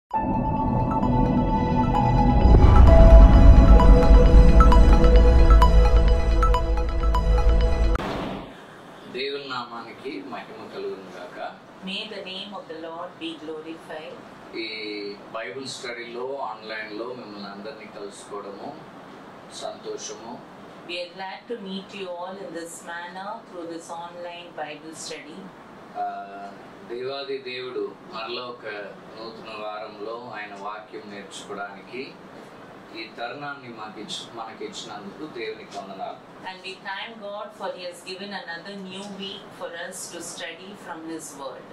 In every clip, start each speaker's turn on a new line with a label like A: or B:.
A: దేవుని నామానికి మహిమ కలుగును గాక.
B: May the name of the Lord be glorified.
A: ఈ బైబిల్ స్టడీలో ఆన్లైన్లో మిమ్మల్ని అందరినీ కలుసుకోవడము సంతోషము.
B: We are glad to meet you all in this manner through this online Bible study.
A: దేవాది దేవుడు మనలో ఒక నూతన వారంలో ఆయన వాక్యం నేర్చుకోవడానికి ఈ తరుణాన్ని మనకి ఇచ్చినందుకు దేవునికి వందనాలు.
B: And we thank God for He has given another new week for us to study from His Word.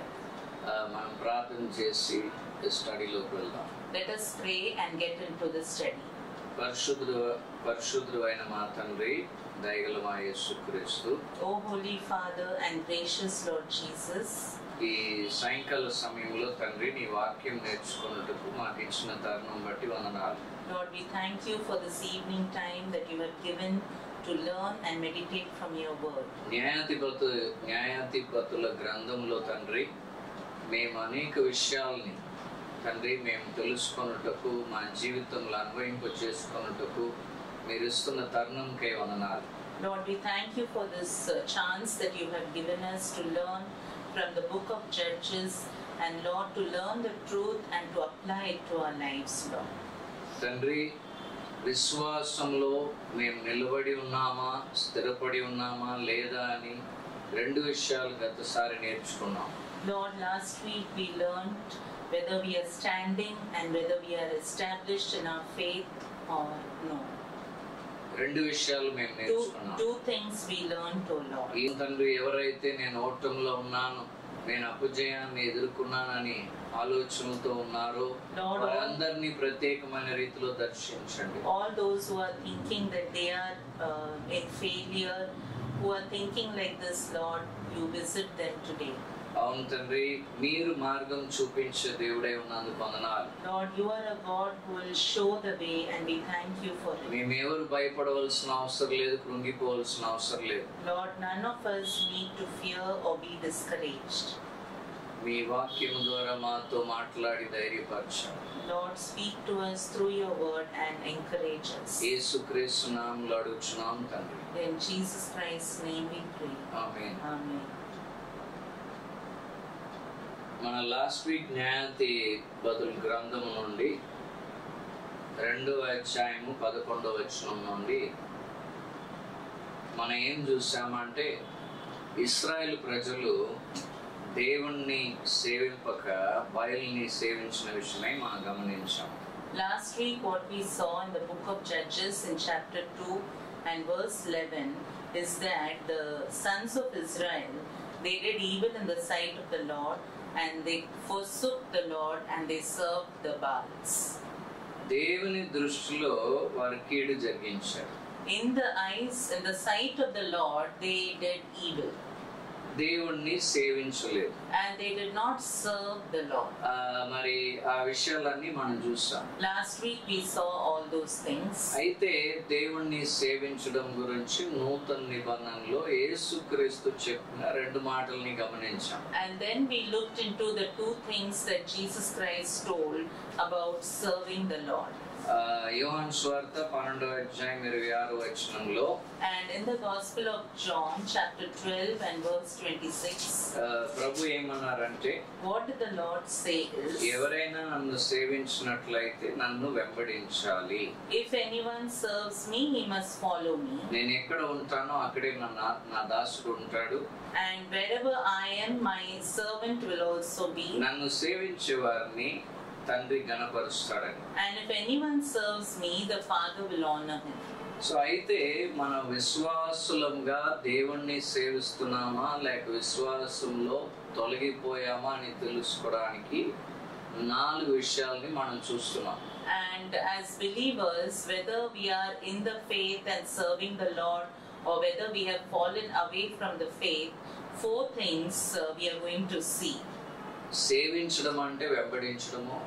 A: మనం ప్రార్థన చేసి స్టడీలోకి వెళ్దాం.
B: Let us pray and get into the study.
A: పరిశుద్ధుడు అయిన మా తండ్రి, దయగల మా యేసుక్రీస్తు,
B: O Holy Father and gracious Lord Jesus,
A: ఈ సాయంకాల సమయంలో తండ్రి నీ వాక్యం నేర్చుకున్నట్టుకు మాకు ఇచ్చిన తరుణం బట్టి వందనాలు.
B: Lord, we thank you for this evening time that you have given to learn and meditate from your word.
A: న్యాయాధిపతుల గ్రంథంలో తండ్రి మేము అనేక విషయాల్ని తండ్రి మేము తెలుసుకొనుటకు మా జీవితంలో అన్వయింపు చేసుకొనుటకు మీరు ఇస్తున్న తరుణంకై వందనాలు.
B: Lord, we thank you for this chance that you have given us to learn from the book of Judges, and Lord, to learn the truth and to apply it to our lives, Lord.
A: తండ్రి, విశ్వాసంలో మేము నిలబడి ఉన్నామా, స్థిరపడి ఉన్నామా లేదా అని రెండు విషయాలు గతసారి నేర్చుకున్నాం.
B: Lord, last week we learned whether we are standing and whether we are established in our faith or no.
A: రెండు విషయాలు మేము నేర్చుకున్నాం.
B: Two things we learned, O Lord.
A: ఈ తండ్రి ఎవరైతే నేను ఓటంలో ఉన్నాను, నేను అపజయాన్ని ఎదుర్కొన్నానని ఆలోచనలతో ఉన్నారో వారందరినీ ప్రత్యేకమైన రీతిలో దర్శించండి.
B: All those who are thinking that they are in failure, who are thinking like this, Lord, you visit them today.
A: అవును తండ్రి, మీరు మార్గం చూపించే దేవుడై ఉన్నందుకు వందనాలు.
B: Lord, you are a God who will show the way, and we thank you for it.
A: మేమెవరు భయపడవలసిన అవసరం లేదు, కృంగిపోవలసిన అవసరం లేదు.
B: Lord, none of us need to fear or be discouraged.
A: మీ వాక్యం ద్వారా మాతో మాట్లాడి ధైర్యపరచండి.
B: Lord, speak to us through your word and encourage us.
A: యేసుక్రీస్తు నామములో అడుగుచున్నాం తండ్రి.
B: In Jesus Christ's name we pray.
A: Amen.
B: Amen.
A: మన లాస్ట్ వీక్ న్యాయాధిపతుల గ్రంథము నుండి 2వ అధ్యాయము 11వ వచనం నుండి మనం ఏం చూసామంటే ఇశ్రాయేలు ప్రజలు దేవుణ్ణి సేవింపక బయలుని సేవించిన విషయమై మనం గమనించాం.
B: Last week what we saw in the book of Judges in chapter 2 and verse 11 is that the sons of Israel, they did evil in the sight of the Lord, and they forsook the Lord and they served the Baals.
A: దేవుని దృష్టిలో వారు కీడు జరిగించారు.
B: In the sight of the Lord, they did evil.
A: దేవుణ్ణి సేవించలేదు.
B: And they did not serve the Lord.
A: మరి ఆ విషయాలన్నీ మనం చూసాం.
B: Last week we saw all those things.
A: అయితే దేవుణ్ణి సేవించడం గురించి నూతన నిబంధనలో యేసుక్రీస్తు చెప్పిన రెండు మాటల్ని గమనించాం.
B: And then we looked into the two things that Jesus Christ told about serving the Lord. యోహాను సువార్త 12వ అధ్యాయం 26వ వచనంలో, and in the Gospel of John chapter 12 and verse 26,
A: ప్రభు ఏమన్నారంటే,
B: what did the Lord say is,
A: ఎవరైనా నన్ను సేవించినట్లయితే నన్ను వెంబడించాలి.
B: If anyone serves me, he must follow me.
A: నేను ఎక్కడ ఉంటానో అక్కడే నా దాసుడు ఉంటాడు.
B: And wherever I am, my servant will also be.
A: నన్ను సేవించే వారిని తండ్రి గణపరుస్తాడని.
B: And if anyone serves me, the Father will honor him.
A: So అయితే మన విశ్వాసులంగా దేవుణ్ణి సేవిస్తున్నామా లేక విశ్వాసంలో తొలగిపోయామా అని తెలుసుకోవడానికి 4 విషయాల్ని మనం చూస్తున్నాం.
B: And as believers, whether we are in the faith and serving the Lord or whether we have fallen away from the faith, 4 things we are going to see.
A: సేవించడం అంటే వెంబడించడము.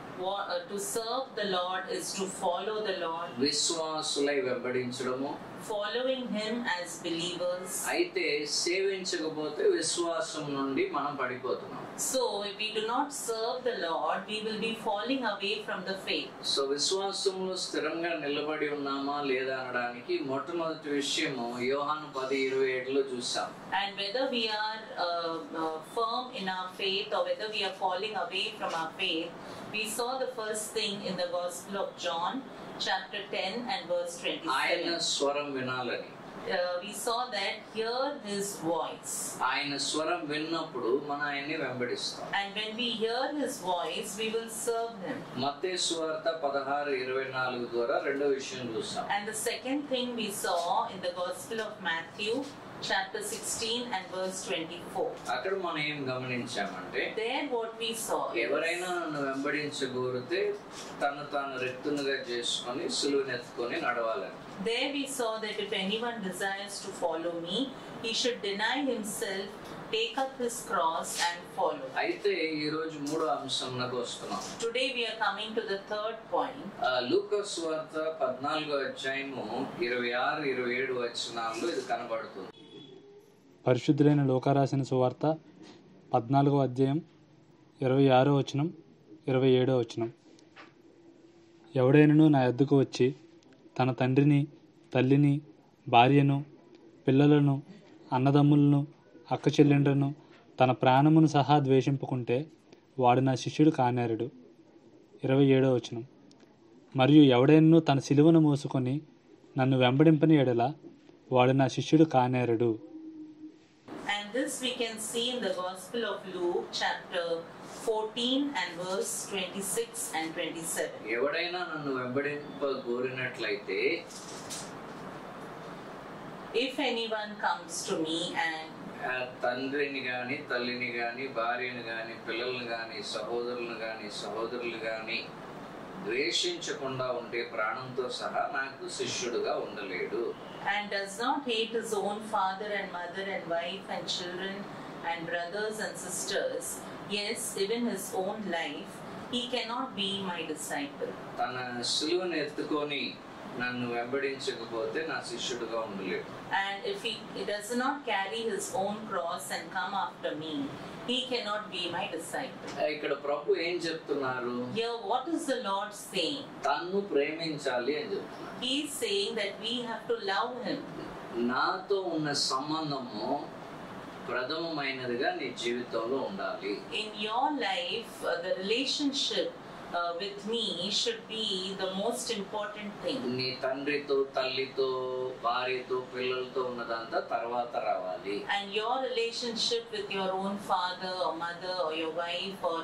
B: To serve the Lord is to follow the Lord.
A: విశ్వాసులై వెంబడించడము.
B: following him as believers.
A: అయితే సేవించకపోతే విశ్వాసం నుండి మనం పడిపోతున్నాం.
B: So if we do not serve the Lord, we will be falling away from the faith.
A: So విశ్వాసంలో స్థిరంగా నిలబడి ఉన్నామా లేదా అనడానికి మొట్టమొదటి విషయము యోహాను 10:27లో చూసాం.
B: And whether we are firm in our faith or whether we are falling away from our faith, we saw the first thing in the Gospel of John, chapter 10 and verse 27.
A: ఆయన స్వరం వినాలని.
B: We saw that hear his voice.
A: ఆయన స్వరం విన్నప్పుడు మనం ఆయన్ని వెంబడిస్తాం.
B: And when we hear his voice, we will serve him.
A: మత్తయి సువార్త 16:24 ద్వారా రెండో విషయం చూస్తాం.
B: And the second thing we saw in the Gospel of Matthew, chapter 16 and verse 24.
A: అక్కడ మనం ఏం గమనించామంటే
B: There what we saw is,
A: ఎవరైనా నన్ను వెంబడించగోరితే తను తాను రెక్తునుగా చేసుకొని సిలువనెత్తుకొని నడవాలని.
B: there we saw that if anyone desires to follow me, he should deny himself, take up his cross and follow.
A: అయితే ఈ రోజు మూడో అంశంలోకి వస్తున్నాం.
B: Today we are coming to the third point.
A: లూకా సువార్త 14వ అధ్యాయము 26-27 వచనాల్లో ఇది కనబడుతుంది.
C: పరిశుద్ధులైన లూకా రాసిన సువార్త 14వ అధ్యాయం 26వ వచనం 27వ వచనం. ఎవడైనను నా యొద్దకు వచ్చి తన తండ్రిని, తల్లిని, భార్యను, పిల్లలను, అన్నదమ్ములను, అక్క చెల్లెండ్రను, తన ప్రాణమును సహా ద్వేషింపుకుంటే వాడు నా శిష్యుడు కానేరడు. 27వ వచనం. మరియు ఎవడైనను తన సిలువను మోసుకొని నన్ను వెంబడింపని ఎడల వాడు నా శిష్యుడు కానేరడు.
B: And this we can see in the Gospel of Luke, chapter 14 and verse 26 and 27.
A: ఎవడైనా నన్ను వెంబడింపగోరినట్లయితే
B: If anyone comes to me and
A: తండ్రిని గాని, తల్లిని గాని, భార్యను గాని, పిల్లల్ని గాని, సహోదరులను గాని, సహోదరులు గాని ద్వేషించకుండా ఉంటే ప్రాణంతో సహా నాకు శిష్యుడుగా ఉండలేడు.
B: and does not hate his own father and mother and wife and children and brothers and sisters, yes, even his own life, he cannot be my disciple.
A: తన సిలువను ఎత్తుకొని నన్ను వెంబడించకపోతే నా శిష్యుడుగా ఉండలేడు.
B: And if he does not carry his own cross and come after me, he cannot be my disciple.
A: ఇక్కడ ప్రభు ఏం చెప్తున్నారు?
B: Here what is the Lord saying?
A: తన్ను ప్రేమించాలి అని చెప్తున్నారు.
B: He is saying that we have to love him.
A: నాతో ఉన్న సంబంధము ప్రథమమైనదిగా నీ జీవితంలో ఉండాలి.
B: In your life, the relationship with me should be the most important thing.
A: నీ తండ్రితో, తల్లితో, భార్యతో, పిల్లలతో ఉన్నదంతా తర్వాత రావాలి.
B: And your relationship with your own father or mother or your wife or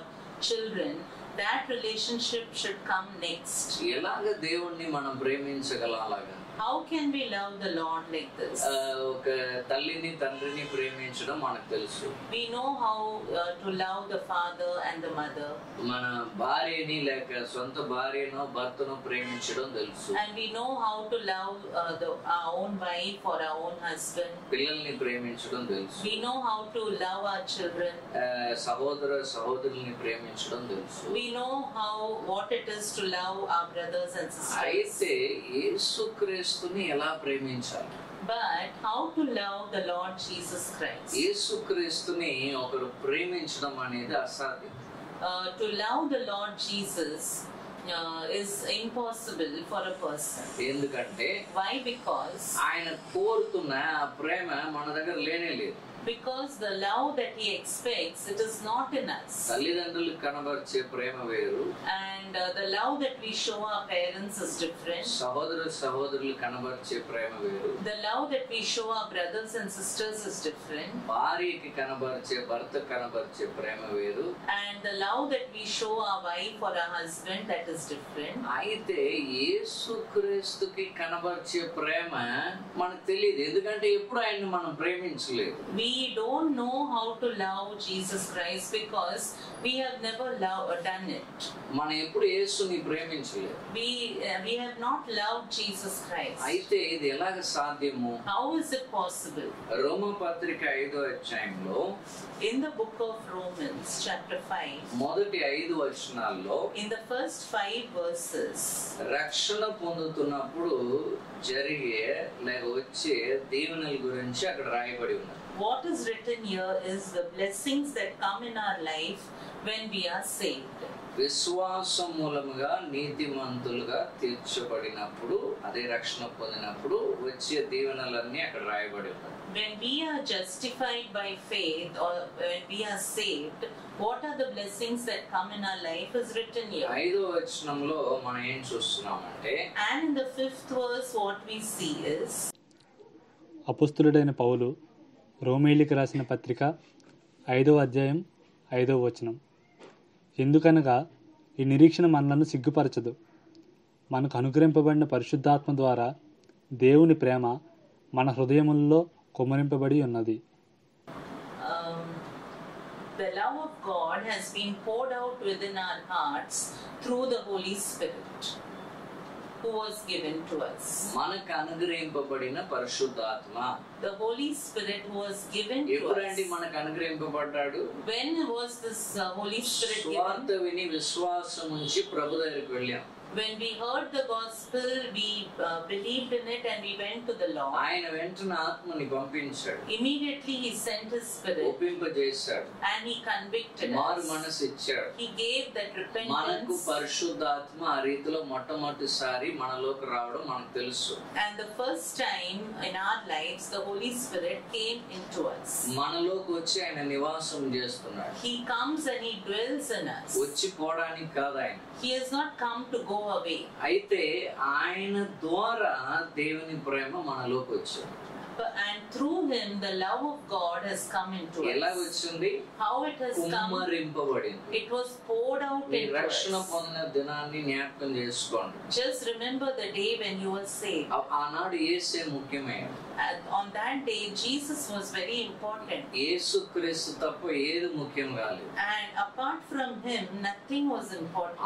B: children, that relationship should come next.
A: ఎలాగ దేవుణ్ణి మనం ప్రేమించగలం? అలాగా
B: How can we love the Lord like this?
A: ఒక తల్లిని, తండ్రిని ప్రేమించడం మనకు తెలుసు.
B: We know how to love the father and the mother.
A: మన భార్యని లేక సొంత భార్యను, భర్తను ప్రేమించడం తెలుసు.
B: And we know how to love our own wife or our own husband.
A: పిల్లల్ని ప్రేమించడం తెలుసు.
B: We know how to love our children.
A: సహోదరుల్ని ప్రేమించడం తెలుసు.
B: We know what it is to love our brothers and sisters.
A: అయితే యేసుక్రీస్తుని ఎలా ప్రేమించాలి?
B: But how to love the Lord Jesus Christ?
A: యేసుక్రీస్తుని ఒకరు ప్రేమించడం అనేది అసాధ్యం.
B: To love the Lord Jesus is impossible for a person.
A: ఎందుకంటే
B: Why? Because
A: ఆయన కోరుతున్న ఆ ప్రేమ మన దగ్గర లేనే లేదు.
B: Because the love that he expects, it is not in us.
A: తల్లిదండ్రులకు కనబర్చే ప్రేమ వేరు.
B: And the love that we show our parents is different.
A: సహోదరులు కనబర్చే ప్రేమ వేరు.
B: The love that we show our brothers and sisters is different.
A: భార్యకి కనబర్చే, భర్త కనబర్చే ప్రేమ వేరు.
B: And the love that we show our wife or our husband, that is different.
A: అయితే యేసుక్రీస్తుకి కనబర్చే ప్రేమ మనకు తెలియదు. ఎందుకంటే ఎప్పుడు ఆయన్ని మనం ప్రేమించలేదు.
B: We don't know how to love Jesus Christ because We have never done it.
A: మనం ఎప్పుడు యేసుని ప్రేమించలేదు.
B: We have not loved Jesus Christ.
A: అయితే ఇది ఎలాగ సాధ్యము?
B: How is it possible?
A: రోమపత్రిక 5వ అధ్యాయంలో
B: In the book of Romans chapter 5,
A: మొదటి 5 వచనాల్లో
B: in the first 5 verses,
A: రక్షణ పొందుతున్నప్పుడు జరిగే లేక వచ్చే దీవెనల గురించి అక్కడ రాయబడి ఉన్నది.
B: what is written here is the blessings that come in our life when we are saved.
A: విశ్వాసం మూలముగా నీతిమంతులుగా తీర్చబడినప్పుడు, అదే రక్షణ పొందినప్పుడు వచ్చే దీవెనలన్నీ అక్కడ రాయబడి ఉన్నాయి.
B: When we are justified by faith or when we are saved, what are the blessings that come in our life is written here.
A: 5వ వచనంలో మనం ఏం చూస్తున్నామంటే,
B: And in the 5th verse what we see is,
C: అపోస్తులుడైన పౌలు రోమీయులకు రాసిన పత్రిక 5వ అధ్యాయం 5వ వచనం. ఎందుకనగా ఈ నిరీక్షణ మనలను సిగ్గుపరచదు, మనకు అనుగ్రహింపబడిన పరిశుద్ధాత్మ ద్వారా దేవుని ప్రేమ మన హృదయములలో కుమ్మరింపబడి ఉన్నది.
B: The love of God has been poured out within our hearts through the Holy Spirit who was given to us.
A: మనకు అనుగ్రహింపబడిన పరిశుద్ధాత్మ.
B: The Holy Spirit who was given to us.
A: ఎప్పుడండి మనకు అనుగ్రహింపబడ్డాడు?
B: When was this Holy Spirit
A: స్వార్థ
B: given?
A: విని విశ్వాసం ఉంచి ప్రభు దగ్గరికి వెళ్ళాం.
B: When we heard the gospel, we believed in it and we went to the Lord.
A: ఆయన వెంటనే ఆత్మని పంపించాడు,
B: Immediately he sent his spirit
A: ఒప్పింపజేశాడు,
B: and he convicted
A: మారు
B: us.
A: మనసు ఇచ్చాడు.
B: He gave that
A: మనకు
B: repentance.
A: పరిశుద్ధాత్మ ఆ రీతిలో మొట్టమొదటిసారి మనలోకి రావడం మనకు తెలుసు.
B: And the first time in our lives, the Holy Spirit came into us.
A: మనలోకి వచ్చి ఆయన నివాసం చేస్తున్నాడు.
B: He comes and he dwells in us.
A: వచ్చి పోవడానికి కాదు ఆయన.
B: He has not come to go away.
A: అయితే ఆయన ద్వారా దేవుని ప్రేమ మనలోకి వచ్చింది.
B: And through him, the love of God has come into
A: ఎలా
B: us.
A: వచ్చింది?
B: How it has come?
A: కుమ్మరింపబడింది.
B: It was poured out
A: me
B: into
A: రక్షణ
B: us.
A: పొందిన దినాన్ని జ్ఞాపకం చేసుకోండి.
B: Just remember the day when you were saved.
A: ఆనాడు యేసే ముఖ్యమైనది.
B: And on that day, Jesus was very important.
A: యేసుక్రీస్తు తప్ప ఏది ముఖ్యం కాలేదు.
B: And apart from him, nothing was important.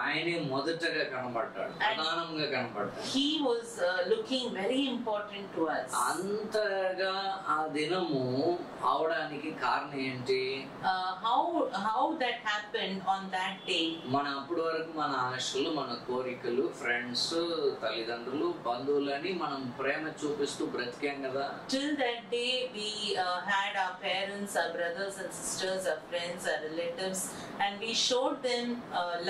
A: ఆయనే మొదటగా కనబడ్డాడు, ప్రధానంగా కనబడ్డాడు.
B: He was looking very important to us.
A: అంతగా ఆ దినము అవడానికి కారణం ఏంటి?
B: How that happened on that day?
A: మన అప్పటి వరకు మన ఆశలు, మన కోరికలు, ఫ్రెండ్స్, తల్లిదండ్రులు, బంధువులని మనం ప్రేమ చూపిస్తూ బ్రతికాం కదా.
B: Till that day we had our parents, our brothers and sisters, our friends, our relatives, and we showed them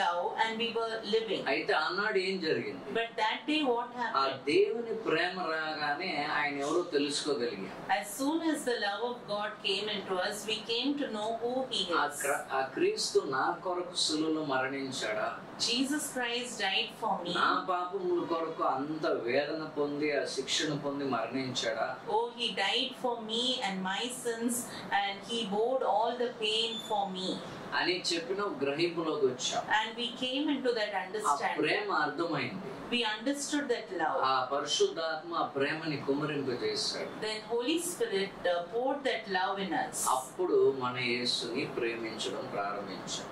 B: love and we were living.
A: అయితే ఆనాడు ఏం జరిగింది?
B: But that day what
A: ఆ
B: happened?
A: దేవుని ప్రేమ రాగానే ఆయన ఎవరో తెలుసుకోగలిగాం.
B: As soon as the love of God came into us, we came to know who he is.
A: ఆ క్రీస్తు నా కొరకు సిలువలో మరణించాడా?
B: Jesus Christ died for me.
A: నా పాపముల కొరకు అంత వేదన పొంది ఆ శిక్షను పొంది మరణించాడా?
B: Oh, he died for me and my sins, and he bore all the pain for me.
A: అని చెప్పిన గ్రహింపులోకి వచ్చాం.
B: And we came into that
A: ఆ
B: understanding.
A: ప్రేమ అర్థమైంది.
B: We understood that love.
A: ఆ పరిశుద్ధాత్మ ఆ ప్రేమని కుమ్మరింపజేశాడు.
B: Then Holy Spirit poured that love in us.
A: అప్పుడు మన యేసుని ప్రేమించడం ప్రారంభించాం.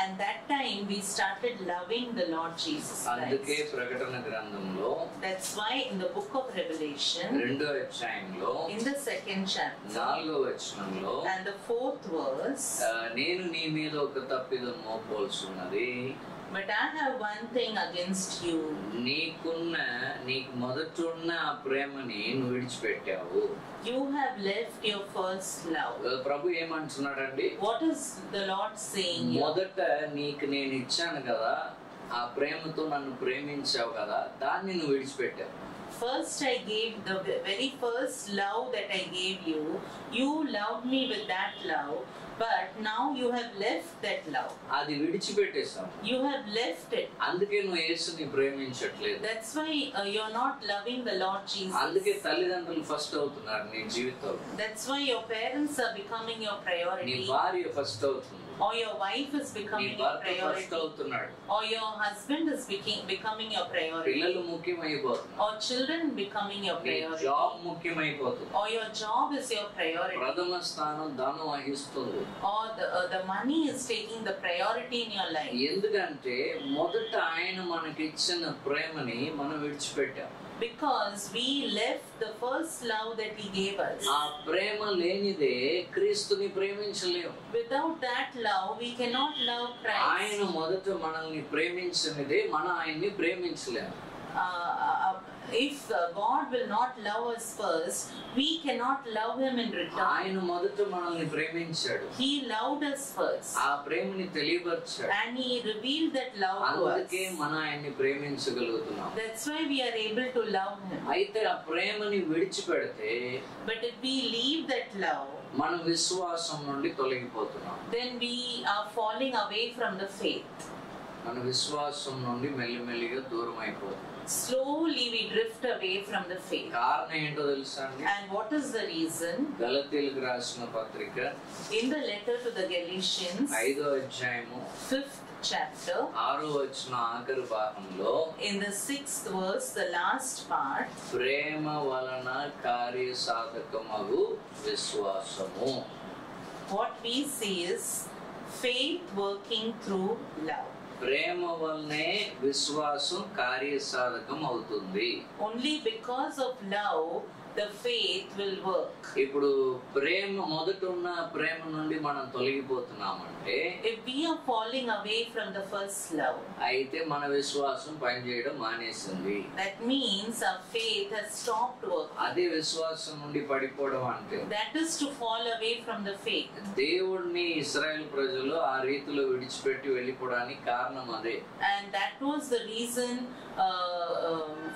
B: And that time we started loving the Lord Jesus
A: అందుకే
B: Christ.
A: ప్రకటన గ్రంథంలో
B: That's why in the book of Revelation,
A: 2వ అధ్యాయంలో
B: in the 2nd chapter
A: 4వ వచనంలో
B: and the 4th verse,
A: నేను నీ మీద ఒక తప్పిదం మోపవలసినది,
B: but I have one thing against you.
A: నీకు మొదటున్న ఆ ప్రేమని నువ్వు విడిచిపెట్టావు.
B: You have left your first love.
A: Prabhu ఏమంటున్నాడండి?
B: What is the Lord saying here?
A: మొదట నీకు నేను ఇచ్చాను కదా, ఆ ప్రేమతో నన్ను ప్రేమించావు కదా, దాన్ని నువ్వు విడిచిపెట్టావు.
B: First I gave the very first love that I gave you. You loved me with that love, but now you have left that love.
A: అది విడిచిపెట్టేసావు.
B: You have left it.
A: అందుకే నువ్వు యేసుని ప్రేమించట్లేదు.
B: That's why you're not loving the Lord Jesus.
A: అందుకే తల్లిదండ్రులు first అవుతున్నారు నీ జీవితంలో.
B: That's why your parents are becoming your
A: నీ
B: priority.
A: భార్య ఫస్ట్ అవుతుంది.
B: or your wife is
A: నీ
B: becoming your
A: భర్త ఫస్ట్
B: priority,
A: అవుతున్నాడు,
B: or your husband is becoming your priority,
A: పిల్లలు ముఖ్యమైపోతున్నారు,
B: or children becoming your
A: నీ
B: priority,
A: జాబ్ ముఖ్యమైపోతుంది,
B: or your job is your priority,
A: ప్రథమ స్థానం ధనం వహిస్తుంది.
B: or the money is taking the priority in your life.
A: ఎందుకంటే మొదట ఆయన మనకి ఇచ్చిన ప్రేమని మనం విడిచిపెట్టాం.
B: Because we left the first love that he gave us.
A: ఆ ప్రేమ లేనిదే క్రీస్తుని ప్రేమించలేము.
B: Without that love, we cannot love
A: ఆయన
B: Christ.
A: మొదట మనల్ని ప్రేమించినదే మనం ఆయన్ని ప్రేమించలేము.
B: If God will not love us first, we cannot love him in return.
A: ఆయన మొదట మనల్ని ప్రేమించాడు,
B: He loved us first,
A: ఆ ప్రేమని తెలియపరిచాడు.
B: and he revealed that love to us.
A: అందుకే మనం ఆయన్ని ప్రేమించగలుగుతున్నాం.
B: That's why we are able to love him.
A: అయితే ఆ ప్రేమని విడిచిపెడితే
B: But if we leave that love,
A: మనం విశ్వాసం నుండి తొలగిపోతున్నాం.
B: then we are falling away from the faith.
A: మన విశ్వాసం నుండి మెల్లిమెల్లిగా దూరం అయిపోతుంది.
B: Slowly we drift away from the faith.
A: కారణం ఏంటో తెలుసా అండి?
B: And what is the reason?
A: గలతీయులకు రాసిన పత్రిక
B: In the letter to the Galatians,
A: 5వ అధ్యాయము
B: 5th chapter,
A: 6వ వచనం ఆఖరి భాగంలో
B: in the 6th verse, the last part,
A: ప్రేమ వలన కార్యసాధకమగు విశ్వాసము.
B: what we see is faith working through love.
A: ప్రేమ వల్లనే విశ్వాసం కార్యసాధకం అవుతుంది.
B: Only because of love, the faith will work.
A: ఇప్పుడు ప్రేమ మొదట ఉన్న ప్రేమ నుండి మనం తొలగిపోతున్నామంటే,
B: If we are falling away from the first love,
A: అయితే మన విశ్వాసం పనిచేయడం మానేసింది.
B: that means our faith has stopped working.
A: అదే విశ్వాసం నుండి పడిపోవడం అంటే.
B: That is to fall away from the faith.
A: దేవుణ్ణి ఇశ్రాయేల్ ప్రజలు ఆ రీతిలో విడిచిపెట్టి వెళ్ళిపోవడానికి కారణం అదే.
B: And that was the reason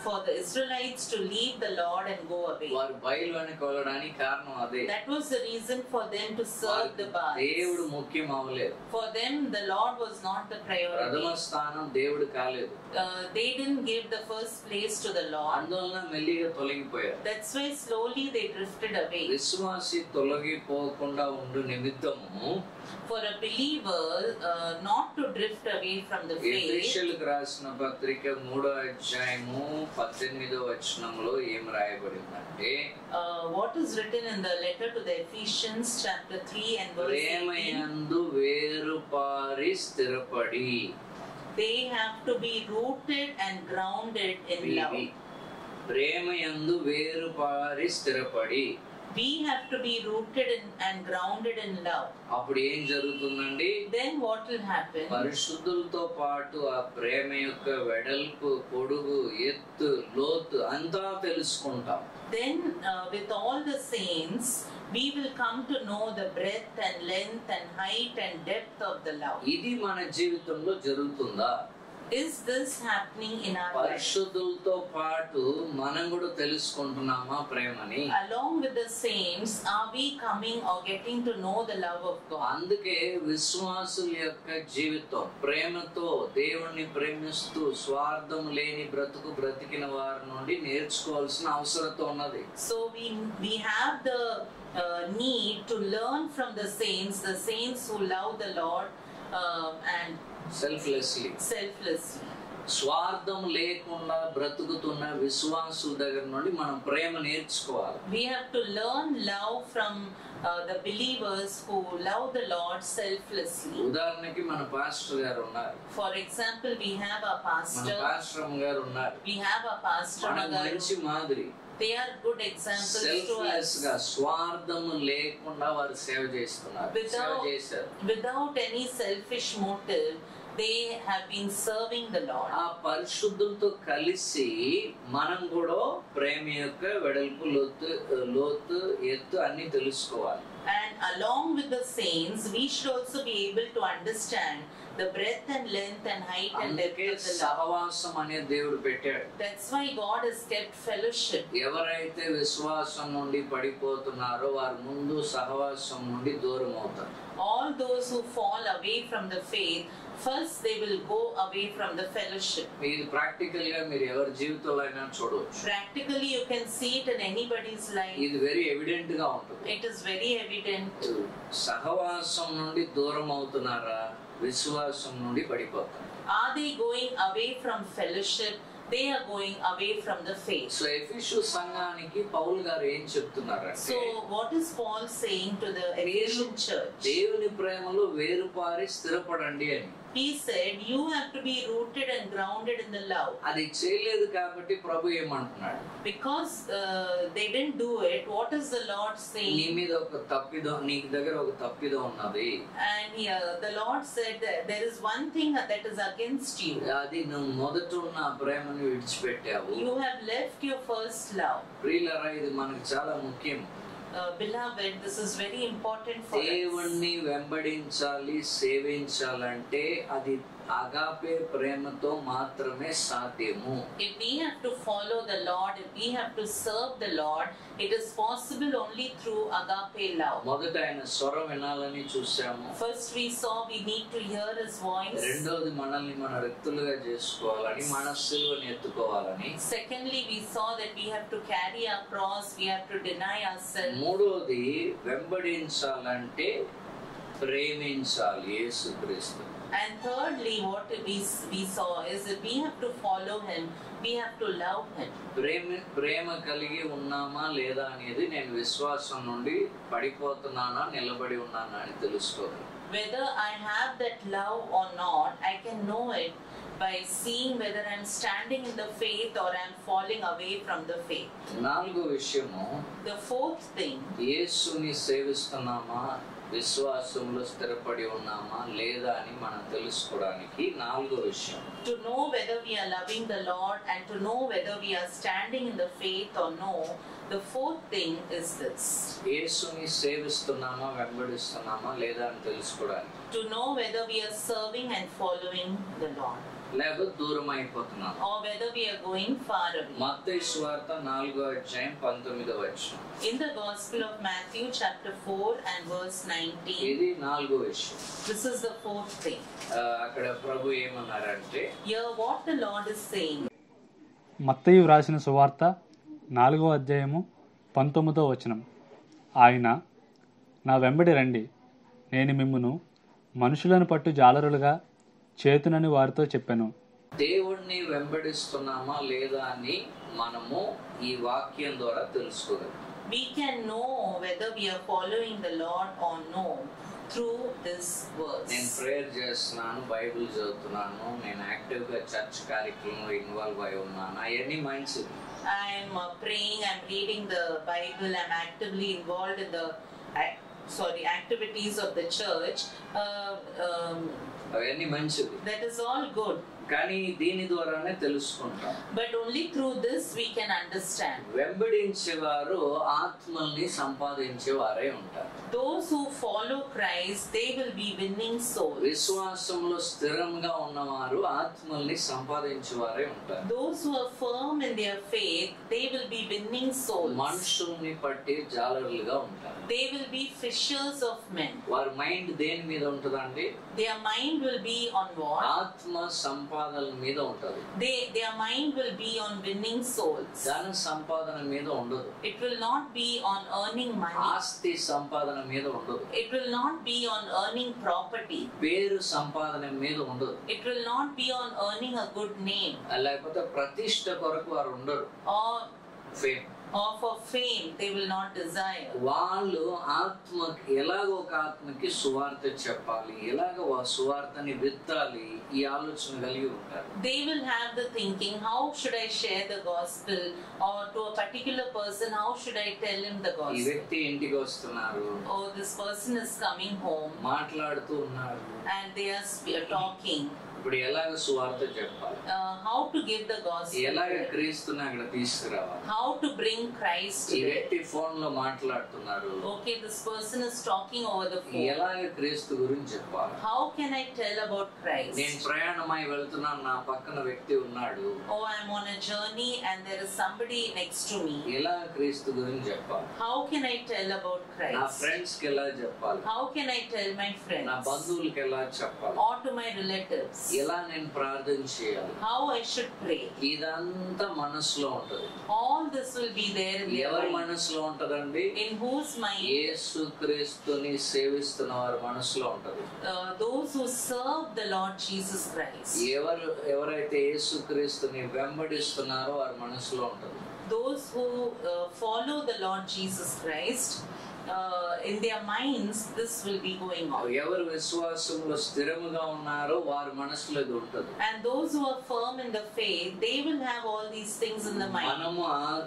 B: for the Israelites to leave the Lord and go away.
A: వారు బయలు వెనక వెళ్ళడానికి కారణం అదే.
B: That was the reason for them to serve the Baals.
A: దేవుడు ముఖ్యం అవ్వలేదు.
B: For them, the Lord was not the
A: ప్రథమ
B: priority.
A: స్థానం దేవుడు కాలేదు.
B: They didn't give the first place to the Lord.
A: అందువలన మెల్లిగా తొలగిపోయారు.
B: That's why slowly they drifted away.
A: విశ్వాసి తొలగిపోకుండా ఉండు నిమిత్తము
B: For a believer not to drift away from the faith,
A: ఎఫెసీయులకు రాసిన పత్రిక 3వ అధ్యాయము 18వ వచనంలో ఏం రాయబడిందంటే,
B: what is written in the letter to the Ephesians chapter 3 and verse 18,
A: ప్రేమయందు వేరుపారి స్థిరపడి.
B: they have to be rooted and grounded in love.
A: ప్రేమయందు వేరుపారి స్థిరపడి.
B: We have to be rooted and grounded in love.
A: అప్పుడు ఏం జరుగుతుందండి?
B: Then what will happen?
A: పరిశుద్ధులతో పాటు ఆ ప్రేమ యొక్క వెడల్పు, పొడుగు, ఎత్తు, లోతు అంతా తెలుసుకుంటాం.
B: Then with all the saints, we will come to know the breadth and length and height and depth of the love.
A: ఇది మన జీవితంలో జరుగుతుందా?
B: Is this happening in our life?
A: పరిశుద్ధులతో పాటు మనం కూడా తెలుసుకుంటున్నామా ప్రేమని?
B: Along with the saints, are we coming or getting to know the love of God?
A: అందుకే విశ్వాసుల యొక్క జీవితం ప్రేమతో దేవుణ్ణి ప్రేమిస్తూ స్వార్థం లేని బ్రతుకు బ్రతికిన వారి నుండి నేర్చుకోవాల్సిన అవసరత ఉన్నది.
B: So we have the need to learn from the saints who love the Lord and
A: selflessly. స్వార్థం లేకుండా బ్రతుకుతున్న విశ్వాసుల దగ్గర నుండి మనం ప్రేమ నేర్చుకోవాలి.
B: We have to learn love from the believers who love the Lord selflessly.
A: ఉదాహరణకి మన పాస్టర్ గారు ఉన్నారు.
B: For example, we have our
A: మన
B: pastor.
A: పాస్టర్ గారు ఉన్నారు.
B: We have our pastor.
A: మనకు మంచి మాదిరి.
B: They are good examples to
A: selfless
B: us.
A: గా స్వార్థం లేకుండా వారు సేవ చేస్తున్నారు. సేవ చేశారు.
B: Without any selfish motive, they have been serving the Lord.
A: ఆ పరిశుద్ధులతో కలిసి మనం కూడా ప్రేమ యొక్క వెడల్పు, లోతు, ఎత్తు అన్ని తెలుసుకోవాలి.
B: And along with the saints, we should also be able to understand the breadth and length and height and depth
A: అందుకే
B: of the love.
A: సహవాసం అనే దేవుడు పెట్టాడు.
B: That's why God has kept fellowship.
A: ఎవరైతే విశ్వాసం నుండి పడిపోతున్నారో వారు ముందు సహవాసం నుండి దూరం అవుతారు.
B: All those who fall away from the faith First, they will go away from the fellowship.
A: ఇది ప్రాక్టికల్ గా మీరు ఎవరి జీవితంలో అయినా చూడవచ్చు.
B: Practically, you can see it in anybody's life.
A: ఇది వెరీ ఎవిడెంట్ గా ఉంటుంది.
B: It is very evident.
A: సహవాసం నుండి దూరం అవుతున్నారా, విశ్వాసం నుండి పడిపోతారు.
B: Are they going away from fellowship? They are going away from the faith.
A: So ఎఫెసు సంఘానికి పౌలు గారు ఏం చెప్తున్నారంటే,
B: So what is Paul saying to the Ephesian church?
A: దేవుని ప్రేమలో వేరుపారి స్థిరపడండి అని.
B: He said, you have to be rooted and grounded in the love.
A: అది చేయలేదు కాబట్టి ప్రభు ఏమంటున్నాడు,
B: Because they didn't do it, what is the Lord
A: నీ
B: saying?
A: మీద ఒక తప్పిదం, నీ దగ్గర ఒక తప్పిదం ఉన్నది,
B: And here the Lord said that there is one thing that is against you.
A: అది నువ్వు మొదట ఉన్న ప్రేమను విడిచిపెట్టావు.
B: You have left your first love.
A: ప్రియులారా, ఇది మనకు చాలా ముఖ్యం.
B: Beloved, this is very important for us.
A: దేవుణ్ణి వెంబడించాలి, సేవించాలంటే అది అగాపే ప్రేమతో మాత్రమే సాధ్యము.
B: If we have to follow the Lord, if we have to serve the Lord, it is possible only through agape love.
A: మొదట ఆయన స్వరం వినాలని చూసాము.
B: First we saw we need to hear His voice.
A: రెండోది మనల్ని మన వ్యక్తులుగా చేసుకోవాలని, మన సిలువని ఎత్తుకోవాలని.
B: Secondly, we saw that we have to carry our cross, we have to deny ourselves.
A: మూడోది వెంబడించాలంటే ప్రేమించాలి యేసుక్రీస్తు.
B: And thirdly, what we saw is that we have to follow Him, we have to love Him.
A: ప్రేమ కలిగి ఉన్నామా లేదా అనేది నేను విశ్వాసం నుండి పడిపోతున్నానా నిలబడి ఉన్నానా అని తెలుసుకోవాలి.
B: Whether I have that love or not, I can know it by seeing whether I'm standing in the faith or I'm falling away from the faith.
A: నాలుగో విషయము,
B: The fourth thing,
A: యేసుని సేవిస్తున్నామా, విశ్వాసంలో స్థిరపడి ఉన్నామా లేదా అని మనం తెలుసుకోవడానికి నాలుగో విషయం,
B: to know whether we are loving the Lord and to know whether we are standing in the faith or no. The fourth thing is this,
A: యేసుని సేవిస్తున్నామా, వెంబడిస్తున్నామా లేదా అని తెలుసుకోవడానికి,
B: to know whether we are serving and following the Lord
A: లేకపోతే దూరం అయిపోతున్నామా.
B: or whether we are going far away.
A: మత్తయి సువార్త 4:19.
B: In the Gospel of Matthew chapter 4 and verse 19,
A: ఇది నాలుగో విషయం.
B: this is the fourth thing.
A: అక్కడ ప్రభు ఏమన్నారంటే,
B: Here what the Lord is saying,
C: మత్తయి వ్రాసిన సువార్త 4:19. ఆయన, నా వెంబడి రండి, నేను మిమ్మును మనుషులను పట్టు జాలరులుగా చేతునని వారితో చెప్పాను.
A: దేవుణ్ణి వెంబడిస్తున్నామా లేదా అని మనము ఈ వాక్యం ద్వారా తెలుసుకోగలం.
B: we can know whether we are following the Lord or no through this verse.
A: నేను ప్రేయర్ చేస్తున్నాను, బైబిల్ చదువుతున్నాను, నేను యాక్టివ్గా చర్చ్ కార్యక్రమంలో ఇన్వాల్వ్ అయి ఉన్నాను, అవన్నీ minds.
B: I'm praying, I'm reading the Bible, I'm actively involved in the activities of the church.
A: అవన్నీ మంచిది.
B: That is all good.
A: కానీ దీని ద్వారానే తెలుసుకుంటాం.
B: But only through this we can understand.
A: వెంబడించేవారు ఆత్మల్ని సంపాదించే వారే ఉంటారు.
B: Those who follow Christ, they will be winning souls.
A: విశ్వాసంలో స్థిరంగా ఉన్నవారు ఆత్మల్ని సంపాదించే వారే ఉంటారు.
B: Those who are firm in their faith, they will be winning souls.
A: మనుషుల్ని పట్టి జాలరులుగా ఉంటారు.
B: They will be fishers of men.
A: వారి మైండ్ దేని మీద ఉంటుందండి?
B: Their mind will be on what?
A: ఆత్మ సంపాదన మీద ఉంటుంది.
B: Their mind will be on winning souls.
A: ధన సంపాదన మీద ఉండదు.
B: It will not be on earning money.
A: ఆస్తి సంపాదన మీద ఉండదు.
B: It will not be on earning property.
A: పేరు సంపాదన మీద ఉండదు.
B: It will not be on earning a good name.
A: లేకపోతే ప్రతిష్ట కొరకు వారు ఉండరు.
B: Or
A: fame
B: for fame, they will not desire.
A: వాళ్ళు ఆత్మకి ఎలాగో ఒక ఆత్మకి సువార్త చెప్పాలి, ఎలాగో ఆ సువార్తని విత్తాలి, ఈ ఆలోచన కలిగి ఉంటారు.
B: They will have the thinking, how should I share the gospel, or to a particular person, how should I tell him the
A: ఈ
B: gospel?
A: వ్యక్తి ఇంటికి వస్తున్నారు,
B: Oh, this person is coming home
A: మాట్లాడుతూ ఉన్నారు,
B: and they are talking.
A: ఇప్పుడు ఎలాగ సువార్త చెప్పాలి,
B: how to give the gospel,
A: ఎలాగ క్రీస్తుని అక్కడ తీసుకురావాలి.
B: how to bring Christ
A: ఈ
B: there.
A: వ్యక్తి ఫోన్ లో మాట్లాడుతున్నారు,
B: Okay, this person is talking over the phone.
A: ఎలాగ క్రీస్తు గురించి చెప్పాలి.
B: How can I tell about Christ?
A: నేను ప్రయాణమై వెళ్తున్నాను, నా పక్కన వ్యక్తి ఉన్నాడు,
B: Oh, I'm on a journey and there is somebody next to me.
A: ఎలా క్రీస్తు గురించి చెప్పాలి.
B: How can I tell about
A: నా
B: Christ?
A: ఫ్రెండ్స్ కి ఎలా చెప్పాలి,
B: How can I tell my
A: నా
B: friends
A: బంధువులకి ఎలా చెప్పాలి,
B: or to my relatives?
A: ఎలా నేను ప్రార్థన చేయాలి.
B: How I should pray?
A: ఇదంతా మనసులో ఉంటది.
B: All this will be there in their
A: ఎవరి
B: mind.
A: మనసులో ఉంటదండి?
B: In whose mind?
A: యేసు క్రీస్తుని సేవిస్తున్న వారి మనసులో ఉంటది.
B: Those who serve the Lord Jesus Christ.
A: ఎవరైతే యేసు క్రీస్తుని వెంబడిస్తున్నారో వారి మనసులో ఉంటది.
B: Those who follow the Lord Jesus Christ, in their minds this will be going on.
A: ఎవరు విశ్వాసంలో స్థిరముగా ఉన్నారో వారి మనసులో ఇది ఉంటది.
B: And those who are firm in the faith, they will have all these things in the mind.
A: మనము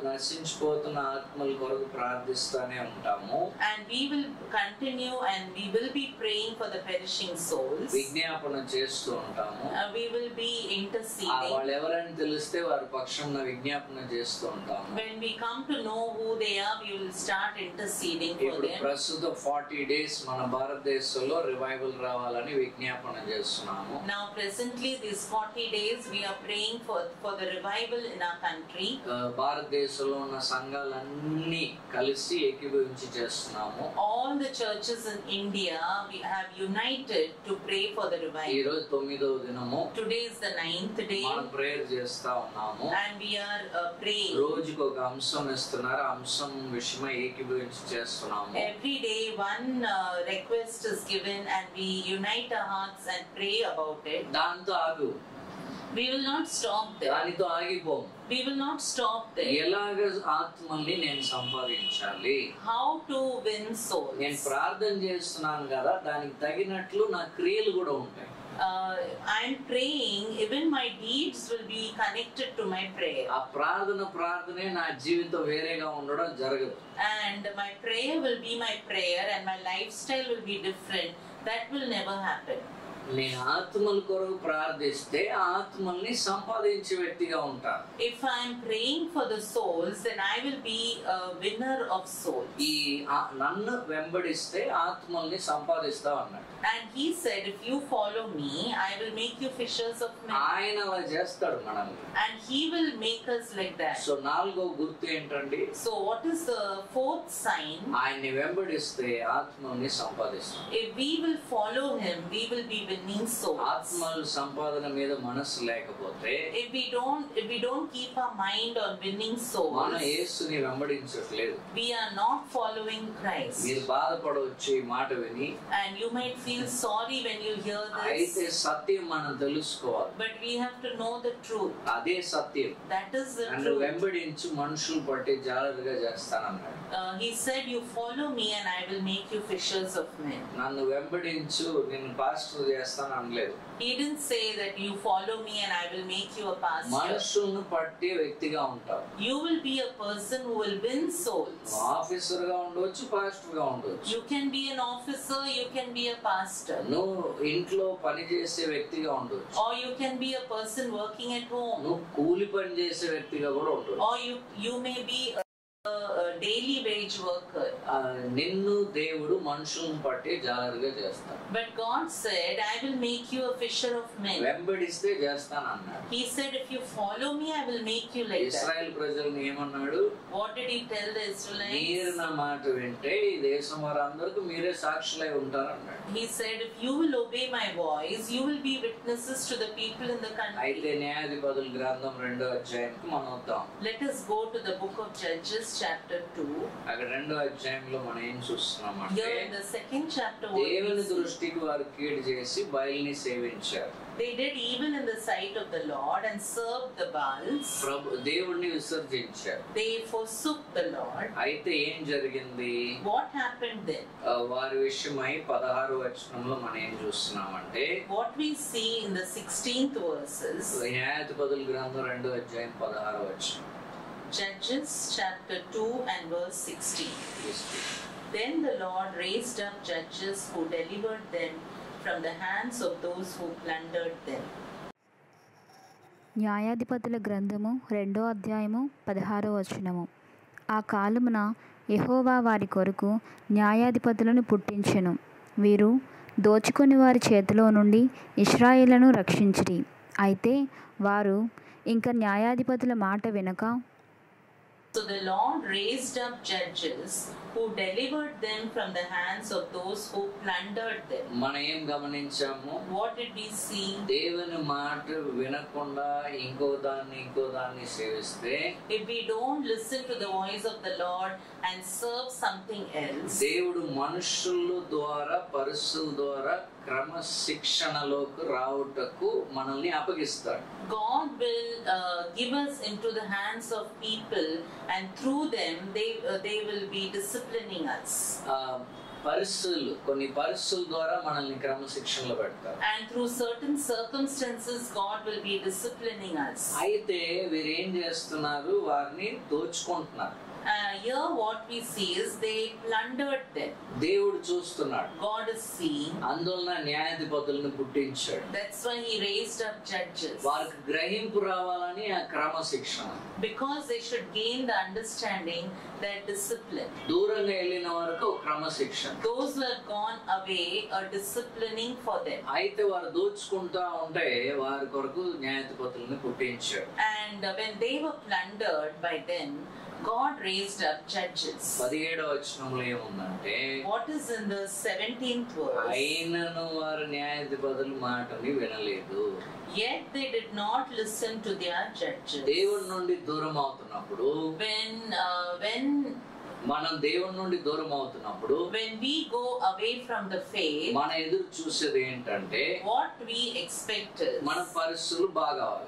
A: నశించిపోతున్న ఆత్మల కొరకు ప్రార్థిస్తూనే ఉంటాము.
B: And we will continue and we will be praying for the perishing souls.
A: విజ్ఞాపన చేస్తూ ఉంటాము.
B: We will be interceding.
A: వాళ్ళు ఎవరని తెలిస్తే వారి పక్షంలో విజ్ఞాపన చేస్తూ ఉంటాము.
B: When we come to know who they are, we will start interceding for
A: ఇప్పుడు
B: them.
A: ప్రస్తుతం 40 days మన భారతదేశంలో రివైవల్ రావాలని విజ్ఞాపన చేస్తున్నాము.
B: Now presently these 40 days we are praying for the revival in our country.
A: భారతదేశంలో ఉన్న సంఘాలన్నీ కలిసి ఏకీభవించి చేస్తున్నాము.
B: All the churches in India we have united to pray for the
A: ఈ
B: revival.
A: రోజు 9వ దినము.
B: Today is the 9th day
A: మనం ప్రేయర్ చేస్తా ఉన్నాము.
B: and we are praying.
A: రోజుకు ఒక అంశం ఇస్తున్నారు, ఆ అంశం విషయమై ఏకీభవించి చేస్తున్నాము.
B: Every day one request is given and we unite our hearts and pray about it.
A: దాంతో ఆగు,
B: We will not stop there.
A: దానితో ఆగిపోము.
B: We will not stop there.
A: ఎలాగ ఆత్మల్ని నేను సంపాదించాలి,
B: How to win souls?
A: నేను ప్రార్థన చేస్తున్నాను కదా, దానికి తగినట్లు నా క్రియలు కూడా ఉంటాయి.
B: I'm praying, even my deeds will be connected to my prayer.
A: ఆ ప్రార్థనే నా జీవితం వేరేగా ఉండడం జరగదు.
B: And my prayer will be my prayer and my lifestyle will be different. That will never happen.
A: నేను ఆత్మల కొరకు ప్రార్థిస్తే ఆత్మల్ని సంపాదించే వ్యక్తిగా ఉంటాను.
B: If I'm praying for the souls, then I will be a winner of souls.
A: ఈ నన్ను వెంబడిస్తే ఆత్మల్ని సంపాదిస్తా అన్నాడు.
B: And he said, if you follow me, I will make you fishers of men.
A: ఆయన అలా చేస్తాడు మనల్ని.
B: And he will make us like that.
A: So 4వ గుర్తు ఏంటండి?
B: So what is the fourth sign?
A: ఆయన్ని వెంబడిస్తే ఆత్మల్ని సంపాదిస్తాం.
B: If we will follow him, we will be winning souls.
A: ఆత్మల సంపాదన మీద మనసు లేకపోతే,
B: If we don't keep our mind on winning
A: మనం
B: souls,
A: యేసుని వెంబడించట్లేదు.
B: we are not following Christ.
A: మీరు బాధపడవచ్చు ఈ మాట విని.
B: And you might feel sorry when you hear
A: అయితే
B: this.
A: సత్యం మనం తెలుసుకోవాలి.
B: But we have to know the truth.
A: అదే సత్యం.
B: That is the
A: నన్ను
B: truth.
A: వెంబడించు, మనుషులు పట్టి జాగ్రత్తగా చేస్తానన్నాడు.
B: He said, you follow me and I will make you fishers of men.
A: నన్ను వెంబడించు, నేను పాస్టర్ చేస్తాను అనలేదు.
B: He didn't say that you follow me and I will make you a pastor.
A: మనుషులను పట్టే వ్యక్తిగా ఉంటావు.
B: You will be a person who will win souls.
A: Officer గా ఉండవచ్చు, పాస్టర్ గా ఉండవచ్చు.
B: You can be an officer, you can be a pastor.
A: నువ్వు ఇంట్లో పని చేసే వ్యక్తిగా ఉండవచ్చు.
B: Or you can be a person working at home.
A: నువ్వు కూలి పని చేసే వ్యక్తిగా కూడా ఉండవచ్చు.
B: Or you may be a daily wage worker.
A: నిన్ను దేవుడు మనుషులను పట్టి జాగ్రత్తగా చేస్తాడు.
B: But God said, I will make you a fisher of men.
A: వెంబడిస్తే చేస్తాను అన్నాడు.
B: He said, if you follow me, I will make you like that.
A: Israel ప్రజల్ని ఏమన్నాడు?
B: What did he tell the Israelites?
A: మీరు నా మాట వింటే ఈ దేశం వారందరికీ మీరే సాక్షులై ఉంటారన్నాడు.
B: He said, if you will obey my voice, you will be witnesses to the people in the country.
A: అయితే న్యాయాధిపతుల గ్రంథం 2వ అధ్యాయానికి మనం వద్దాం.
B: Let us go to the book of Judges, chapter 2.
A: అక్కడ 2వ అధ్యాయంలో మనం ఏం చూస్తున్నామంటే,
B: Here in the second chapter, what we
A: దేవుని
B: see,
A: దృష్టికి వారు కీడు చేసి బయలుని సేవించారు.
B: they did evil in the sight of the Lord and served the Baals.
A: దేవుణ్ణి విసర్జించారు.
B: They forsook the Lord.
A: అయితే ఏం జరిగింది?
B: What happened then?
A: వారి విషయమై 16వ వచనంలో మనం ఏం చూస్తున్నామంటే,
B: What we see in the 16th verses,
A: న్యాయాధిపతుల గ్రంథం 2వ అధ్యాయం 16వ వచనం.
B: Judges chapter 2 and verse 16. Then the Lord raised up judges who delivered them from the hands of those who plundered them.
D: న్యాయాధిపతుల గ్రంథము 2వ అధ్యాయము 16వ వచనము. ఆ కాలమున యెహోవా వారి కొరకు న్యాయాధిపతులను పుట్టించెను. వీరు దోచుకొని వారి చేతిలో నుండి ఇశ్రాయేలును రక్షించిరి. అయితే వారు ఇంక న్యాయాధిపతుల మాట వినక,
B: So the Lord raised up judges who delivered them from the hands of those who plundered them.
A: మనం ఏం గమనించాము?
B: What did we see?
A: దేవుని మాట వినకుండా ఇంకో దాన్ని సేవిస్తే,
B: If we don't listen to the voice of the Lord and serve something else,
A: దేవుడు మనుషుల ద్వారా పరిశుద్ధుల ద్వారా క్రమశిక్షణలోకి రావుటకు మనల్ని అప్పగిస్తాడు.
B: God will give us into the hands of people, and through them they will be disciplining us.
A: కొన్ని పరిస్థితుల ద్వారా మనల్ని క్రమశిక్షణలో పెడతారు.
B: And through certain circumstances God will be disciplining us.
A: అయితే వీరు ఏం చేస్తున్నారు? వారిని దోచుకుంటున్నారు.
B: Here what we see is they plundered them.
A: దేవుడు చూస్తున్నాడు.
B: God is seeing.
A: అందువలన న్యాయాధిపతులను పుట్టించాడు.
B: That's why he raised up judges.
A: వారికి గ్రహింపు రావాలని ఆ క్రమశిక్షణ.
B: Because they should gain the understanding, that discipline.
A: దూరంగా వెళ్ళిన వారికి క్రమశిక్షణ.
B: Those who have gone away are disciplining for them.
A: అయితే వారు దోచుకుంటా ఉంటే వారి కొరకు న్యాయాధిపతులను పుట్టించాడు.
B: And when they were plundered by them, God raised up judges.
A: 17వ వచనంలో ఏముందంటే,
B: what is in the 17th verse?
A: అయినను వారు న్యాయాధిపతుల మాటని వినలేదు.
B: Yet they did not listen to their judges.
A: దేవుడి నుండి దూరం అవుతున్నప్పుడు,
B: when
A: మనం దేవుడి నుండి దూరం అవుతున్నప్పుడు,
B: when we go away from the faith,
A: మన ఎదురు చూసేది ఏంటంటే,
B: what we expect is
A: మన పరిస్థితులు బాగవాలి.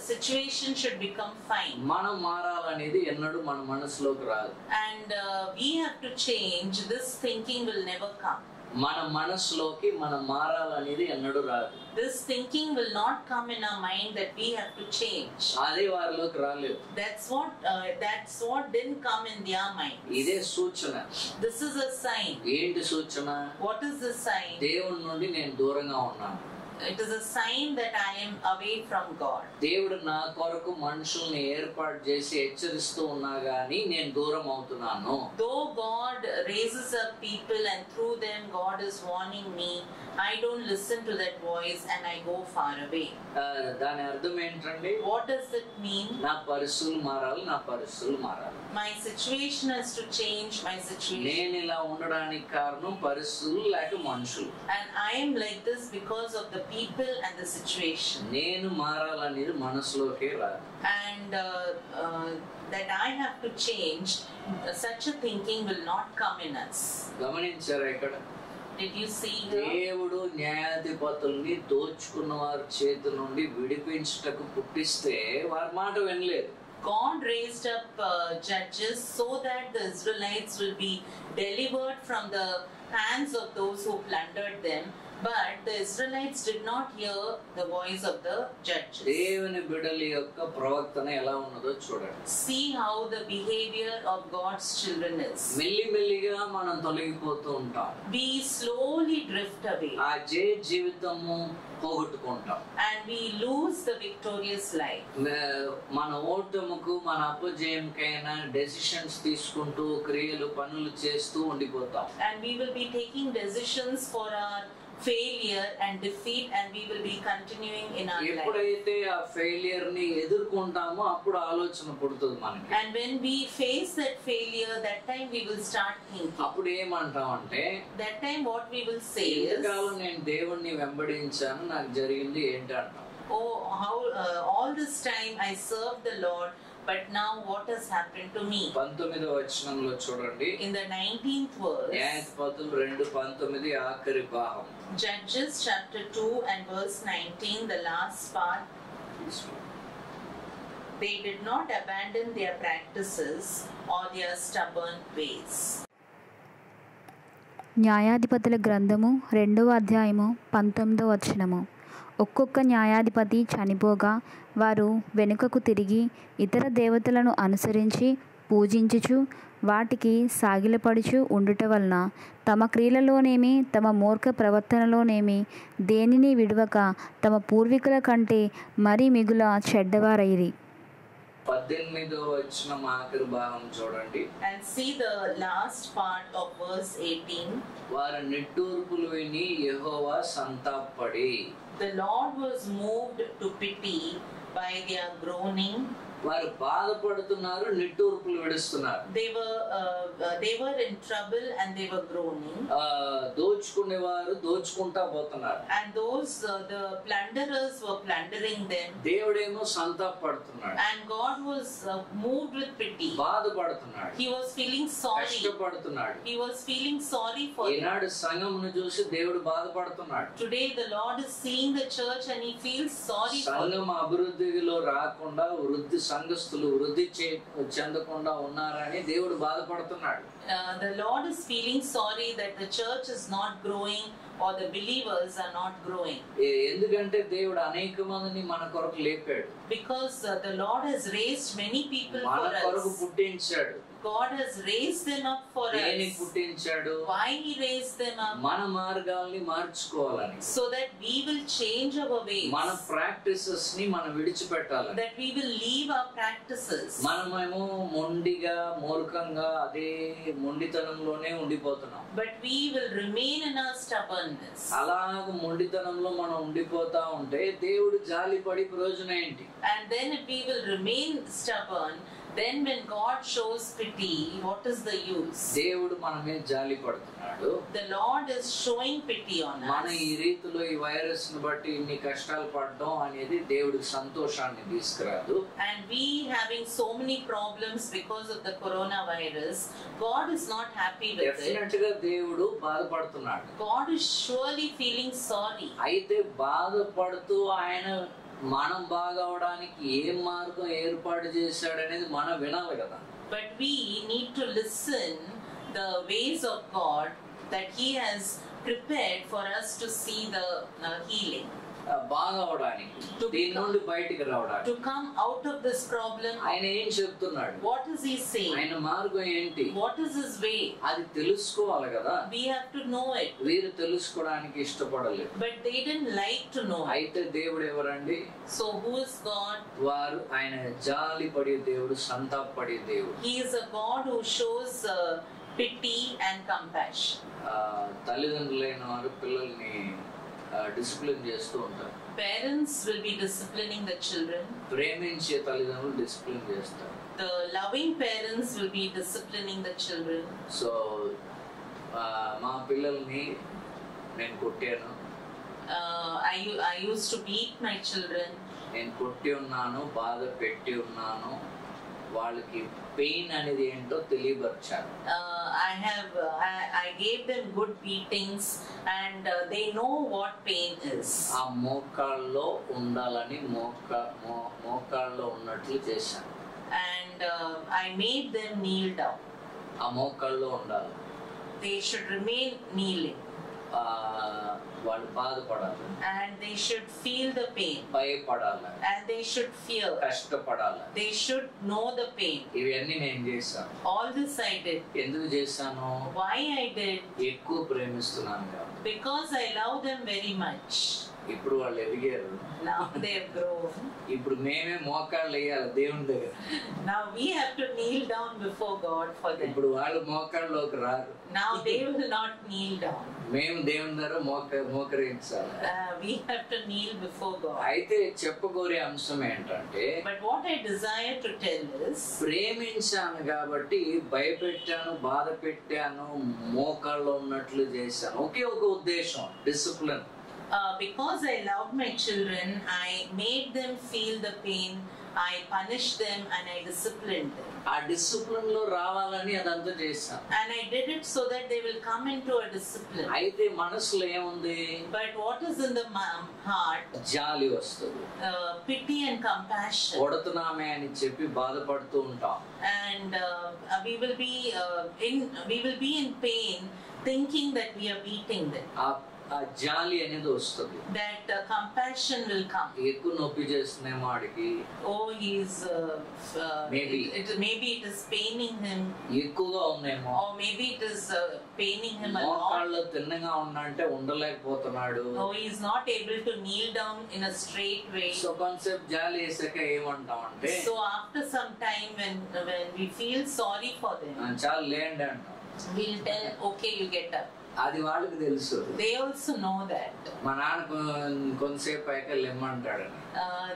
B: situation should become fine.
A: మనం మారాలనేది ఎన్నడూ మన మనసులోకి రాదు.
B: And we have to change. This thinking will never come.
A: మన మనసులోకి మనం మారాలనేది ఎన్నడూ రాదు.
B: This thinking will not come in our mind that we have to change.
A: అదే వారిలోకి రాలేదు.
B: That's what didn't come in their mind.
A: ఇదే సూచన.
B: This is a sign.
A: ఏంటి సూచన?
B: What is the sign?
A: దేవుడి నుండి నేను దూరంగా ఉన్నాను.
B: It is a sign that I am away from God.
A: దేవుడు నా కొరకు మనుషుల్ని ఏర్పాటు చేసి హెచ్చరిస్తూ ఉన్నా గానీ నేను దూరం అవుతున్నాను.
B: Though God raises up people and through them God is warning me, I don't listen to that voice and I go far away.
A: దాని అర్థం ఏంటండి?
B: What does it mean?
A: నా పరిస్థితులు మారాలి.
B: My situation has to change. My situation.
A: నేను ఇలా ఉండడానికి కారణం పరిస్థితులు లేక మనుషులు.
B: And I am like this because of the people and the situation.
A: నేను మారాలనేది మనసులోకే రాదు.
B: And that I have to change, such a thinking will not come in us.
A: గమనించారా ఇక్కడ?
B: Did you see
A: దేవుడు న్యాయాధిపతుల్ని దోచుకున్న వారి చేతి నుండి విడిపించుటకు పుట్టిస్తే వారి మాట వినలేదు.
B: God raised up judges so that the Israelites will be delivered from the hands of those who plundered them. But the Israelites did not hear the voice of the judges.
A: దేవుని బిడ్డల యొక్క ప్రవర్తన ఎలా ఉన్నదో చూడండి.
B: See how the behavior of God's children is.
A: మెల్లిమెల్లిగా మనం తొలగిపోతూ ఉంటాం.
B: We slowly drift away.
A: ఆ జీవితము పోగొట్టుకుంటాం.
B: And we lose the victorious life.
A: మన ఓటముకు మన అపజయంకైనా డెసిషన్స్ తీసుకుంటూ క్రియలు పనులు చేస్తూ ఉండిపోతాం.
B: And we will be taking decisions for our failure and defeat, and we will be continuing in our life.
A: ఎప్పుడైతే ఆ ఫెయిలియర్ ని ఎదుర్కొంటామో అప్పుడు ఆలోచన పుడుతుంది మనకి.
B: And when we face that failure, that time we will start thinking.
A: అప్పుడు ఏమంటాం అంటే,
B: that time what we will say is,
A: ఇంతకాలం నేను దేవుణ్ణి వెంబడించాను, నాకు జరిగింది ఏంటంటాం.
B: oh how all this time I served the Lord, but now what has happened to me?
A: 19వ వచనంలో చూడండి.
B: In the 19th verse,
A: న్యాయాధిపతులు 2:19 ఆఖరి భాగం.
B: Judges chapter 2 and verse 19, the last part. They did not abandon their practices or their stubborn ways.
D: న్యాయాధిపతుల గ్రంథము 2వ అధ్యాయము 19వ వచనము. ఒక్కొక్క న్యాయాధిపతి చనిపోగా వారు వెనుకకు తిరిగి ఇతర దేవతలను అనుసరించి పూజించుచు వాటికి సాగిలపడుచు ఉండుట వలన తమ క్రియలలోనేమి తమ మూర్ఖ ప్రవర్తనలోనేమి దేనిని విడువక తమ పూర్వీకుల కంటే మరీ మిగుల చెడ్డవారైరి.
A: 18వ వచనం ఆఖరి భాగం చూడండి.
B: And see the last part of verse 18.
A: వారి నిట్టూర్పులు విని యెహోవా సంతాపపడి.
B: The Lord was moved to pity by their groaning.
A: వారు బాధపడుతున్నారు, నిట్టూర్పులు విడుస్తున్నారు.
B: They were in trouble and they were groaning.
A: దోచుకునేవారు దోచుకుంటా పోతున్నారు.
B: And those the plunderers were plundering them.
A: దేవుడేమో సంతాపపడుతున్నాడు.
B: And God was moved with pity.
A: బాధపడుతున్నాడు.
B: He was feeling sorry.
A: కష్టపడుతున్నాడు.
B: He was feeling sorry for them.
A: ఈనాడు సంఘమును చూసి దేవుడు బాధపడుతున్నాడు.
B: Today the Lord is seeing the church and he feels sorry for them.
A: సంఘం అభివృద్ధిలో రాకుండా సంఘస్థులు వృద్ధి చెందకుండా ఉన్నారని దేవుడు బాధపడుతున్నాడు.
B: The Lord is feeling sorry that the church is not growing or the believers are not growing.
A: ఎందుకంటే దేవుడు అనేక మందిని మన కొరకు లేపాడు.
B: Because the Lord has raised many people for us.
A: మన కొరకు పుట్టించాడు.
B: God has raised them up for us.
A: దేనికి పుట్టించాడు?
B: Why he raised them up?
A: మన మార్గాల్ని మార్చుకోవాలని.
B: So that we will change our ways.
A: మన ప్రాక్టీసెస్ ని మనం విడిచిపెట్టాలని.
B: That we will leave our practices.
A: మనమేమో మొండిగా మూర్ఖంగా అదే మొండితనంలోనే ఉండిపోతున్నాం.
B: But we will remain in our stubbornness.
A: అలాగ మొండితనంలో మనం ఉండిపోతా ఉంటే దేవుడు జాలిపడి ప్రయోజనం ఏంటి?
B: And then if we will remain stubborn, then when God shows pity, what is the use?
A: దేవుడు మన మీద జాలి పడుతున్నాడు.
B: The Lord is showing pity on us.
A: మన ఈ రీతిలో ఈ వైరస్ ని బట్టి ఇన్ని కష్టాలు పడడం అనేది దేవుడికి సంతోషాన్ని తీసుకురాదు.
B: And we having so many problems because of the coronavirus, God is not happy with it.
A: Definite గా దేవుడు బాధపడుతున్నాడు.
B: God is surely feeling sorry.
A: అయితే బాధపడుతూ ఆయన మనం బాగవడానికి ఏ మార్గం ఏర్పాటు చేశాడనేది మనం వినాలి కదా.
B: But we need to listen the ways of God that he has prepared for us to see the healing.
A: బాగవడానికి, దీని నుండి బయటికి రావడానికి,
B: to come out of this problem.
A: ఆయన ఏం చెప్తున్నాడు?
B: What is he saying?
A: ఆయన మార్గం ఏంటి?
B: What is his way?
A: అది తెలుసుకోవాలి కదా.
B: We have to know it.
A: వీరు తెలుసుకోవడానికి ఇష్టపడలేదు.
B: But they didn't like to know.
A: అయితే దేవుడు ఎవరండి?
B: So who is God?
A: వారు ఆయన జాలి పడే దేవుడు, సంతాపపడే దేవుడు.
B: He is a God who shows pity and compassion.
A: తల్లిదండ్రులైన వారు పిల్లల్ని డిసిప్లిన్ చేస్తూ ఉంటారు.
B: Parents will be disciplining the children.
A: ప్రేమించే తల్లిదండ్రులు డిసిప్లిన్ చేస్తారు.
B: The loving parents will be disciplining the children.
A: So మా పిల్లల్ని నేను కొట్టాను.
B: I used to beat my children.
A: నేను కొట్టి ఉన్నాను, బాధ పెట్టి ఉన్నాను, వాళ్ళకి పెయిన్ అనేది ఏంటో తెలియపరిచాను.
B: I gave them good beatings and they know what pain is.
A: ఆ మోకాళ్ళలో ఉండాలని మోకాళ్ళలో ఉన్నట్లు చేశాను.
B: And I made them kneel down.
A: ఆ మోకాళ్ళలో ఉండాలి.
B: They should remain kneeling.
A: వాళ్ళు బాధపడాలి.
B: And they should feel the pain.
A: భయపడాలి.
B: And they should fear.
A: కష్టపడాలి.
B: They should know the pain.
A: ఇవన్నీ నేను చేశాను.
B: All this I did.
A: ఎందుకు చేశాను?
B: Why I did?
A: ఎక్కువ ప్రేమిస్తున్నాను కాబట్టి.
B: Because I love them very much.
A: ఇప్పుడు వాళ్ళు ఎదిగారు.
B: Now they have grown.
A: ఇప్పుడు మేమే మోకాళ్ళు వేయాలి దేవుని దగ్గర.
B: Now we have to kneel down before God for them.
A: ఇప్పుడు వాళ్ళు మోకాళ్ళలోకి రారు.
B: Now they will not kneel down.
A: మేము దేవుని దగ్గర మోకరించాలి.
B: We have to kneel before God.
A: అయితే చెప్పగోరే అంశం ఏంటంటే,
B: but what I desire to tell is,
A: ప్రేమించాను కాబట్టి భయపెట్టాను, బాధ పెట్టాను, మోకాళ్ళలో ఉన్నట్లు చేశాను. ఒకే ఒక ఉద్దేశం, discipline.
B: Because I loved my children, I made them feel the pain, I punished them and I disciplined them.
A: ఆ డిసిప్లిన్ లో రావాలని అదంతా చేశాను.
B: And I did it so that they will come into a discipline.
A: అయితే మనసులో ఏముంది?
B: But what is in the heart?
A: జాలి వస్తుంది.
B: Pity and compassion.
A: కొడుతున్నామే అని చెప్పి బాధపడుతూ ఉంటాం.
B: And we will be in pain thinking that we are beating them.
A: ఆ ఆ జాలి అనేది వస్తుంది.
B: that compassion will come.
A: ఎక్కువ నొప్పి చేస్తున్నామో వాడికి,
B: Oh, he's
A: Maybe.
B: maybe it is paining him,
A: ఎక్కువగా ఉందేమో,
B: or maybe it is paining him a lot.
A: మోకాళ్ళు తిన్నగా ఉన్నంటే ఉండలేకపోతున్నాడు.
B: Oh, he's not able to kneel down in a straight way.
A: So concept జాలి వేసాక ఏమంటాం అంటే,
B: So after some time, when we feel sorry for them,
A: చాలా లేండి అంటాం.
B: we'll tell, okay, you get up.
A: అది వాళ్ళకి తెలుసు.
B: They also know that.
A: మా నాన్న కొంతసేపు అయ్యాక లెమ్మంటాడని.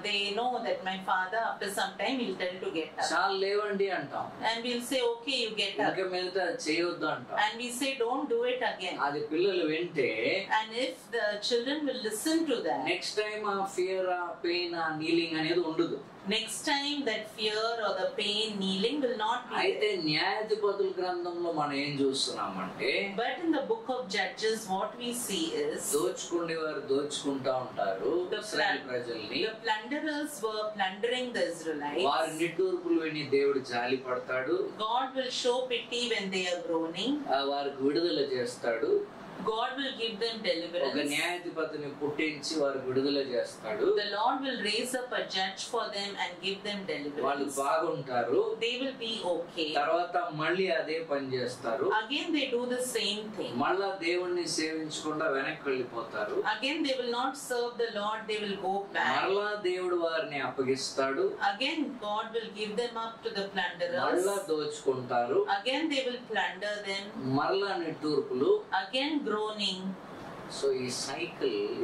B: They know that my father after some time he'll tell to get up.
A: చాలా లేవండి అంటాం.
B: And we'll say, okay, you get up.
A: ఇంకా మిగతా చేయొద్దు అంటాం.
B: And we say, don't do it again.
A: అది పిల్లలు వింటే,
B: And if the children will listen to that,
A: next time ఆ ఫియర్, ఆ పెయిన్, ఆ నీలింగ్ అనేది ఉండదు.
B: next time that fear or the pain, kneeling will not be
A: అయితే
B: there.
A: న్యాయాధిపతుల గ్రంథంలో మనం ఏం చూస్తున్నామంటే,
B: But in the book of Judges, what we see is
A: దోచుకునేవారు దోచుకుంటా ఉంటారు ఇశ్రాయేలు ప్రజల్ని.
B: the plunderers were plundering the Israelites.
A: వారి నిట్టూర్పులు విని దేవుడు జాలి పడతాడు.
B: God will show pity when they are groaning.
A: వారికి విడుదల చేస్తాడు.
B: God will give them
A: ఒక
B: deliverance.
A: న్యాయాధిపతిని పుట్టించి వారికి విడుదల చేస్తాడు.
B: The Lord will raise up a judge for them and give them
A: వాళ్ళు
B: deliverance.
A: బాగుంటారు.
B: They will be okay.
A: తర్వాత మళ్ళీ అదే పని చేస్తారు.
B: Again they do the same thing.
A: మళ్ళా దేవుణ్ణి సేవించకుండా వెనక్కి వెళ్ళిపోతారు.
B: Again they will not serve the Lord, they will go back.
A: మరలా దేవుడు వారిని అప్పగిస్తాడు.
B: Again God will give them up to the plunderers.
A: మరలా దోచుకుంటారు.
B: Again they will plunder them.
A: మరలా నిట్టూర్పులు.
B: Again groaning.
A: సో ఈ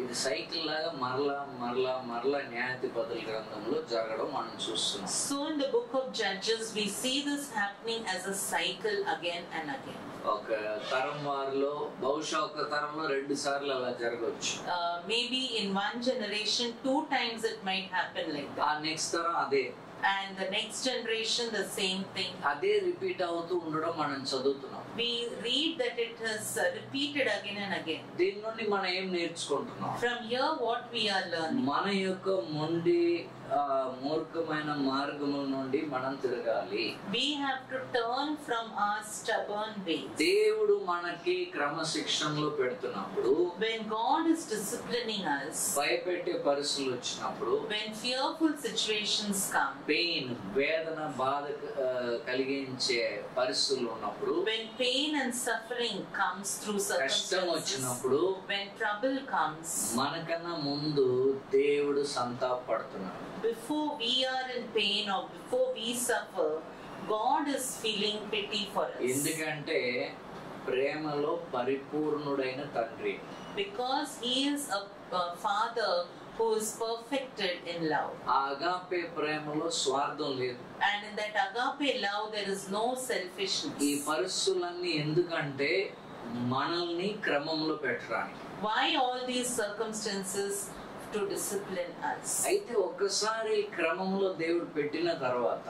A: ఇది సైకిల్ లాగా మరలా మరలా మరలా న్యాయాధిపతుల గ్రంథంలో జరగడం మనం చూస్తున్నాం.
B: So in the book of Judges we see this happening as a cycle again and again.
A: ఒక తరం వారిలో బహుశా ఒక తరంలో 2 సార్లు అలా జరగవచ్చు.
B: Maybe in one generation 2 times it might happen like that.
A: ఆ నెక్స్ట్ తరం అదే,
B: And the next generation the same thing.
A: అదే రిపీట్ అవుతూ ఉండడం మనం చదువుతున్నాం.
B: We read that it has repeated again and again.
A: దీని నుండి మనం ఏం నేర్చుకుంటున్నాం?
B: From here what we are learning?
A: మన యొక్క మొండి మూర్ఖమైన మార్గముల నుండి మనం తిరగాలి.
B: We have to turn from our stubborn ways.
A: దేవుడు మనకి క్రమశిక్షణలో పెడుతున్నప్పుడు,
B: When God is disciplining us,
A: భయపెట్టే పరిస్థితులు వచ్చినప్పుడు,
B: when fearful situations come,
A: pain, వేదన, బాధ కలిగించే పరిస్థితులు ఉన్నప్పుడు,
B: when pain and suffering comes through
A: కష్టం
B: circumstances,
A: వచ్చినప్పుడు,
B: when trouble comes,
A: మనకన్నా ముందు దేవుడు సంతాపడుతున్నాడు.
B: before we are in pain or before we suffer, God is feeling pity for us.
A: ఎందుకంటే ప్రేమలో పరిపూర్ణుడైన తండ్రి.
B: Because he is a father who is perfected in love.
A: ఆ agape ప్రేమలో స్వార్థం లేదు.
B: And in that agape love there is no selfishness.
A: ఈ పరిస్థితులన్నీ ఎందుకంటే మనల్ని క్రమంలో పెట్టడానికి.
B: Why all these circumstances? To discipline us.
A: అయితే ఒక్కసారి క్రమంలో దేవుడు పెట్టిన తర్వాత,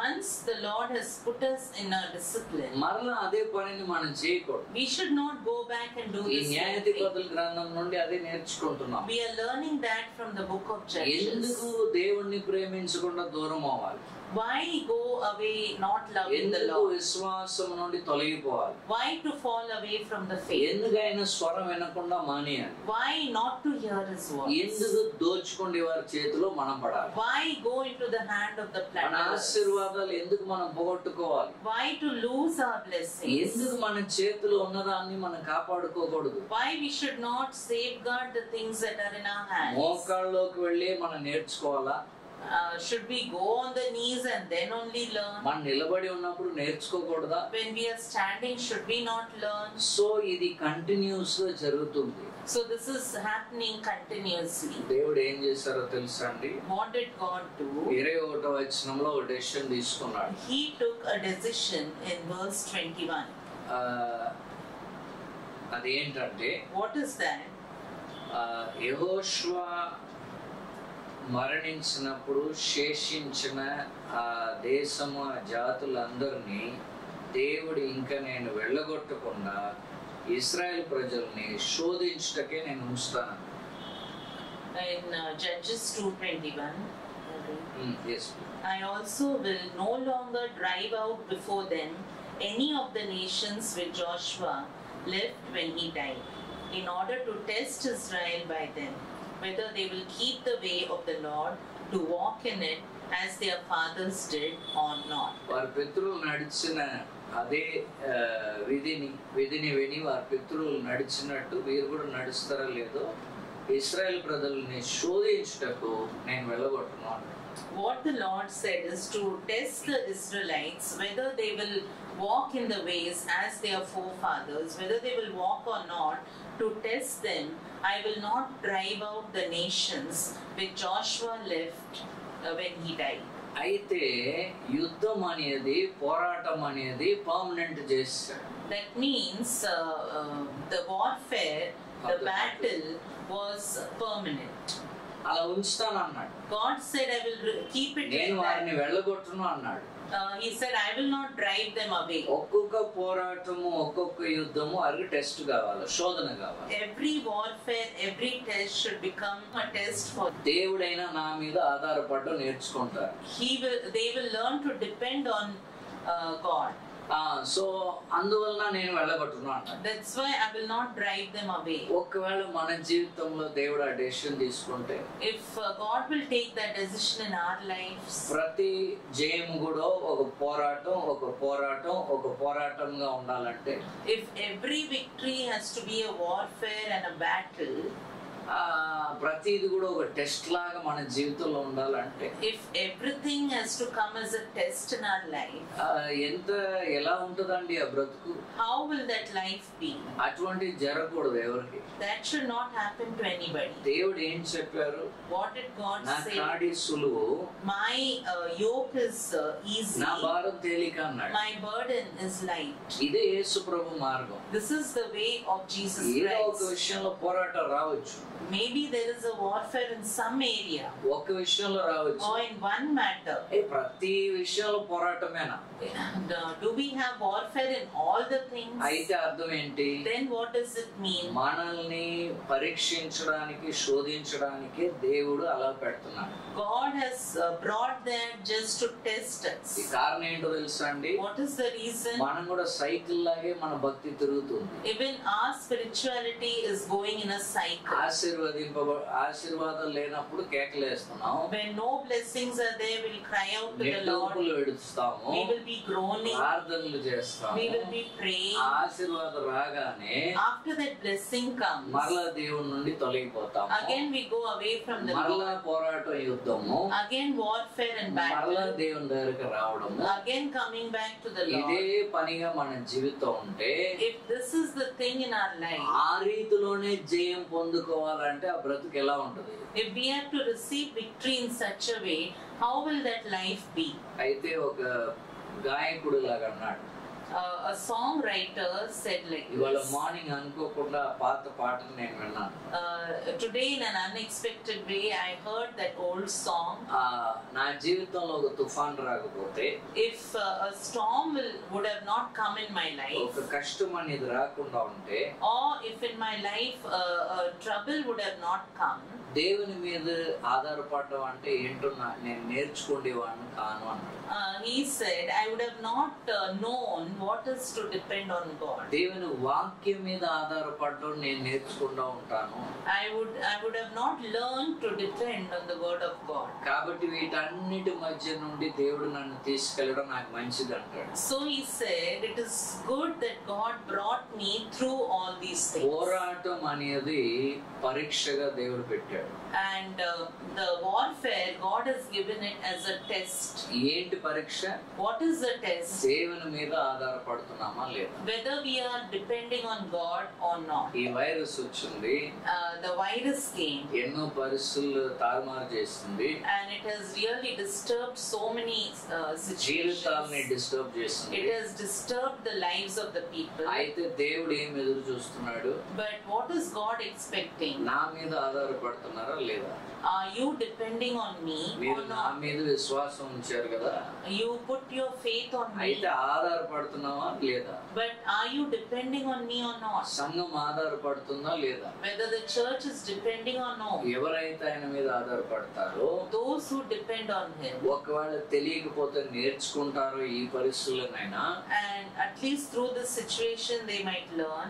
B: Once the Lord has put us in a discipline,
A: మరలా అదే పనిని మనం చేయకూడదు.
B: we should not go back and do
A: ఈ
B: the same thing.
A: న్యాయాధిపతుల గ్రంథం నుండి అదే నేర్చుకుంటున్నాం.
B: We are learning that from the book of Judges.
A: ఎందుకు దేవుణ్ణి ప్రేమించకుండా దూరం అవ్వాలి?
B: Why go away not loving the
A: ఎందుకు
B: Lord?
A: విశ్వాసం నుండి తొలగిపోవాలి?
B: Why to fall away from the faith?
A: ఎందుకైనా స్వరం వినకుండా మానేయాలి?
B: Why not to hear His voice?
A: ఎందుకు దోచుకునే వారి చేతిలో మనం పడాలి?
B: Why go into the hand of the
A: మన
B: plunderers?
A: ఆశీర్వాదాలు ఎందుకు మనం పోగొట్టుకోవాలి?
B: Why to lose our blessings?
A: ఎందుకు మన చేతిలో ఉన్నదాన్ని మనం కాపాడుకోకూడదు?
B: Why we should not safeguard the things that are in our hands?
A: మోకాళ్ళలోకి వెళ్ళి మనం నేర్చుకోవాలా?
B: Should we go on the knees and then only learn?
A: మనం నిలబడి ఉన్నప్పుడు నేర్చుకోకూడదా?
B: When we are standing, should we not learn?
A: So ఇది continuous గా జరుగుతుంది.
B: So this is happening continuously.
A: దేవుడు ఏం చేశారో తెలుసా అండి?
B: What did God do?
A: 21వ వచనంలో ఒక డెసిషన్ తీసుకున్నాడు.
B: He took a decision in verse 21.
A: అదేంటంటే,
B: What is that?
A: యెహోషువ మరణించినప్పుడు శేషించిన ఆ దేశము, ఆ జాతులందరినీ దేవుడు ఇంకా నేను వెళ్ళగొట్టకుండా ఇశ్రాయేల్ ప్రజల్ని శోధించుటకే నేను ఉంచుతాను.
B: In Judges 2:21,
A: Yes.
B: I also will no longer drive out before them any of the nations which Joshua left when he died. in order to test Israel by them, whether they will keep the way of the Lord to walk in it as their fathers did or not.
A: వారి పితరులు నడిచిన అదే విధిని విని వారి పితరులు నడిచినట్టు వీరు కూడా నడుస్తారా లేదో ఇశ్రాయేల్ ప్రజల్ని శోధించుటకు నేను వెళ్ళగొట్టున్నాను.
B: What the Lord said is to test the Israelites whether they will walk in the ways as their forefathers, whether they will walk or not. To test them, I will not drive out the nations which Joshua left when he died.
A: అయితే యుద్ధం అనేది పోరాటం అనేది permanent చేస్తాడు.
B: That means the warfare, the battle was permanent.
A: అలా ఉంచుతాను అన్నాడు.
B: God said, I will keep it
A: నేను
B: like
A: వారిని
B: that.
A: వెళ్ళగొట్టును అన్నాడు.
B: He said, I will not drive them away.
A: ఒక్కొక్క పోరాటము ఒక్కొక్క యుద్ధము అది టెస్ట్ కావాలి, శోధన కావాలి.
B: Every warfare, every test should become a test for
A: దేవుడైనా నా మీద ఆధారపడడం నేర్చుకుంటారు.
B: they will learn to depend on God.
A: So అందువలన నేను వెళ్ళగొట్టును అన్నాడు.
B: That's why I will not drive them away.
A: ఒకవేళ మన జీవితంలో దేవుడు ఆ డెసిషన్ తీసుకుంటే,
B: If God will take that decision in our lives,
A: ప్రతి జయము కూడా ఒక పోరాటంగా ఉండాలంటే,
B: if every victory has to be a warfare and a battle,
A: ప్రతిది కూడా ఒక టెస్ట్ లాగా మన జీవితంలో ఉండాలంటే,
B: if everything has to come as a test in our life,
A: ఎలా ఉంటుందండి ఆ బ్రతుకు?
B: how will that life be?
A: అటువంటి జరగకూడదు ఎవరికి.
B: That should not happen to anybody.
A: దేవుడు ఏం చెప్పారు?
B: What did God
A: నా
B: say?
A: కాడి సులువు,
B: My yoke is easy,
A: నా భారం తేలిక అన్నాడు.
B: my burden is light.
A: ఇదే యేసు ప్రభు మార్గం.
B: This is the way of Jesus
A: ఏదో ఒక
B: Christ.
A: విషయంలో పోరాటం రావచ్చు,
B: Maybe there is a warfare in some area
A: ఒక్క విషయంలో రావచ్చు.
B: or in one matter.
A: ప్రతి విషయంలో పోరాటమేనా?
B: Do we have warfare in all the things?
A: అయితే అర్థం ఏంటి?
B: Then what does it mean?
A: మనల్ని పరీక్షించడానికి, శోధించడానికి దేవుడు అలా పెడుతున్నాడు.
B: God has brought that just to test us.
A: ఈ కారణం ఏంటో తెలుసా అండి?
B: What is the reason?
A: మనం కూడా సైకిల్ లాగే మన భక్తి తిరుగుతుంది.
B: Even our spirituality is going in a cycle.
A: ఆశీర్వాదాలు లేనప్పుడు కేకలేస్తున్నాం,
B: When no blessings are there, we'll cry out to the
A: నెట్టూపులు
B: Lord.
A: ఎడుస్తాము,
B: We will be groaning.
A: ప్రార్థనలు చేస్తాము.
B: We will be praying.
A: ఆశీర్వాదం రాగానే
B: After that blessing comes,
A: మరలా దేవుడి నుండి తొలగిపోతాము.
B: again we go away from the
A: మరలా
B: Lord.
A: పోరాటం, యుద్ధము,
B: Again warfare and
A: మరలా
B: battle.
A: దేవుని దగ్గరికి రావడము.
B: Again coming back to the
A: ఇదే
B: Lord.
A: పనిగా మన జీవితం ఉంటే,
B: If this is the thing in our life,
A: ఆ రీతిలోనే జయం పొందుకోవాలంటే ఆ బ్రతుకు ఎలా ఉంటుంది?
B: if we have to receive victory in such a way, how will that life be?
A: అయితే ఒక గాయకుడు లాగా అన్నాడు.
B: A songwriter said like
A: ఇవాళ
B: this.
A: మార్నింగ్ అనుకోకుండా పాత పాటను నేను విన్నాను.
B: Today in an unexpected way I heard that old song.
A: నా జీవితంలో ఒక తుఫాన్ రాకపోతే,
B: If a storm would have not come in my life,
A: ఒక కష్టం అనేది రాకుండా ఉంటే,
B: or if in my life trouble would have not come,
A: దేవుని మీద ఆధారపడడం అంటే ఏంటో నేను నేర్చుకునేవాడిని కాను అన్నాడు.
B: he said, I would have not known what is to depend on God.
A: దేవుని వాక్యం మీద ఆధారపడడం నేను నేర్చుకుంటూ ఉంటాను.
B: I would have not learned to depend on the word of God.
A: కాబట్టి వీటన్నిటి మధ్య నుండి దేవుడు నన్ను తీసుకెళ్ళడం నాకు మంచిది అంటాడు.
B: So he said, it is good that God brought me through all these things.
A: పోరాటం అనేది పరీక్షగా దేవుడు పెట్టాడు.
B: And the warfare, God has given it as a test.
A: ఏంటి పరీక్ష?
B: What is the test?
A: దేవుని మీద ఆధారపడుతున్నామా లేదా?
B: Whether we are depending on God or not.
A: ఈ వైరస్ వచ్చింది,
B: The virus came
A: ఎన్నో పరిస్థితులు తారుమారు చేస్తుంది,
B: and it has really disturbed so many
A: జీవితాలని
B: situations.
A: డిస్టర్బ్ చేస్తుంది.
B: It has disturbed the lives of the people.
A: అయితే దేవుడు ఏం ఎదురు చూస్తున్నాడు?
B: But what is God expecting?
A: నా మీద ఆధారపడుతున్నారా లేదా?
B: Are you depending on me
A: మీరు
B: or
A: నా
B: not?
A: మీద విశ్వాసం ఉంచారు కదా,
B: You put your faith on me.
A: అయితే ఆధారపడుతున్నావా లేదా?
B: But are you depending on me or not?
A: సంఘం ఆధారపడుతుందా లేదా?
B: Whether the church is depending or no.
A: ఎవరైతే ఆయన మీద ఆధారపడతారో
B: Those who depend depend on Him.
A: ఒకవేళ తెలియకపోతే నేర్చుకుంటారో ఈ పరిస్థితులనైనా,
B: And at least through this situation they might learn.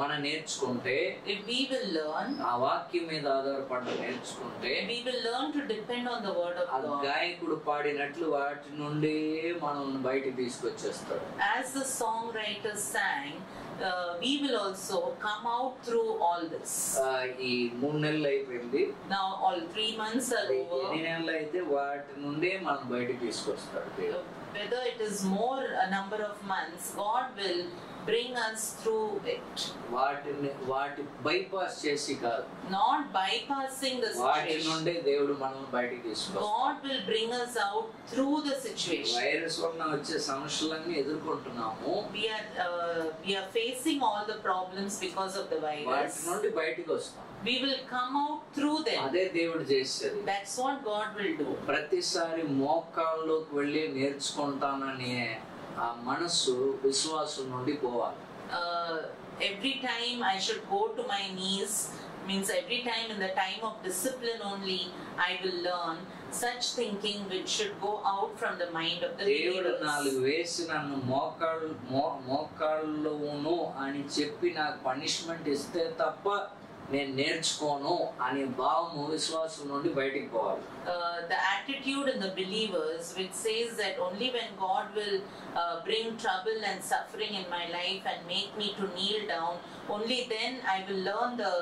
A: మనం నేర్చుకుంటే,
B: If we will learn,
A: ఆ వాక్యం మీద ఆధారపడ్డ నేర్చుకుంటే,
B: we will learn to depend on the word of
A: ఆ
B: God.
A: గాయకుడు పాడినట్లు వాటి నుండి మనం బయటికి తీసుకొచ్చేస్తాడు.
B: As the songwriter sang, we will also come out through all this.
A: ఈ 3 నెలలు అయిపోయింది.
B: Now all 3 months are over.
A: ఎన్ని నెలలు అయితే వాటి నుండి మనం బయటికి తీసుకొస్తాడు దేవుడు.
B: Whether it is more a number of months, God will bring us through it.
A: వాటి బైపాస్ చేసి కాదు,
B: Not bypassing the
A: వాటి
B: situation.
A: నుండి దేవుడు మనం బయటికి తీసుకొస్తాడు.
B: God will bring us out through the situation.
A: Virus వలన వచ్చే సమస్యలన్నీ ఎదుర్కొంటున్నాము.
B: We are facing all the problems because of the
A: వాటి
B: virus.
A: నుండి బయటికి వస్తాం.
B: We will come out through them.
A: అదే దేవుడు చేసేది.
B: That's what God will do.
A: ప్రతిసారి మోకాల్లోకి వెళ్ళి నేర్చుకుంటాననే ఆ మనసు విశ్వాసం నుండి పోవాలి.
B: Every time I should go to my knees, means every time in the time of discipline only I will learn. Such thinking which should go out from the mind of the
A: దేవుడు
B: believers.
A: 4 వేసి నన్ను మోకాళ్ళును అని చెప్పి నాకు punishment ఇస్తే తప్ప నేను నేర్చుకోను అనే భావము విశ్వాసం నుండి బయటికి పోవాలి.
B: The attitude in the believers which says that only when God will bring trouble and suffering in my life and make me to kneel down, only then I will learn the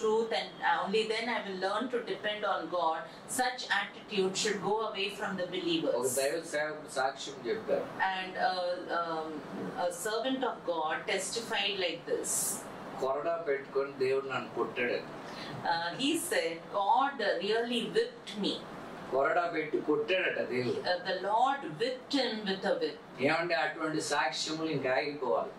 B: truth, and only then I will learn to depend on God. Such attitude should go away from the
A: ఒక
B: believers.
A: దైవ సేవకుడు సాక్ష్యం చెప్పారు.
B: And a servant of God testified like this.
A: కొరడా పెట్టుకొని దేవుడు నన్ను కొట్టాడు.
B: He said, God really whipped me.
A: కొరడా పెట్టి కొట్టాడట దేవుడు.
B: The Lord whipped him with a whip.
A: ఏమంటే అటువంటి సాక్ష్యములు ఇంకా ఆగిపోవాలి.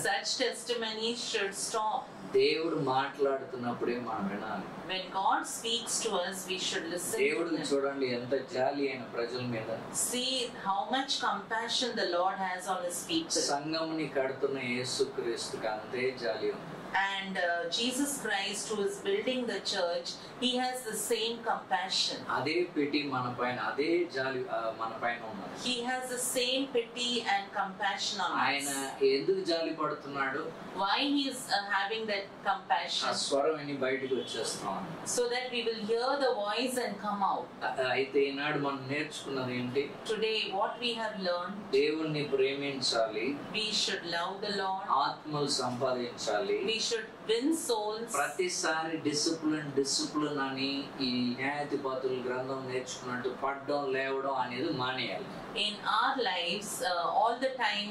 B: Such testimonies should stop.
A: దేవుడు మాట్లాడుతున్నప్పుడే మనం వినాలి.
B: When God speaks to us, we should listen to
A: దేవుడిని
B: Him.
A: చూడండి ఎంత జాలి అయిన ప్రజల మీద.
B: See how much compassion the Lord has on His people.
A: సంఘముని కడుతున్న యేసుక్రీస్తుకి అంతే జాలి ఉంది.
B: And Jesus Christ, who is building the church, He has the same compassion.
A: అదే పిటి మన పైన, అదే జాలి మన పైన ఉన్నది.
B: He has the same pity and compassion on
A: ఆయన
B: us.
A: ఎందుకు జాలి పడుతున్నాడు?
B: Why He is having that
A: ఆ
B: compassion?
A: స్వరం విని బయటకు వచ్చేస్తాం.
B: So that we will hear the voice and come out.
A: అయితే ఈనాడు మనం నేర్చుకున్నది ఏంటి?
B: Today, what we have learned,
A: దేవుణ్ణి ప్రేమించాలి,
B: we should love the Lord.
A: ఆత్మలు సంపాదించాలి.
B: We should win souls.
A: ప్రతిసారి డిసిప్లిన్ అని ఈ న్యాయాధిపతుల గ్రంథం నేర్చుకున్నట్టు పడ్డం లేవడం అనేది మానేయాలి.
B: In our lives, all the time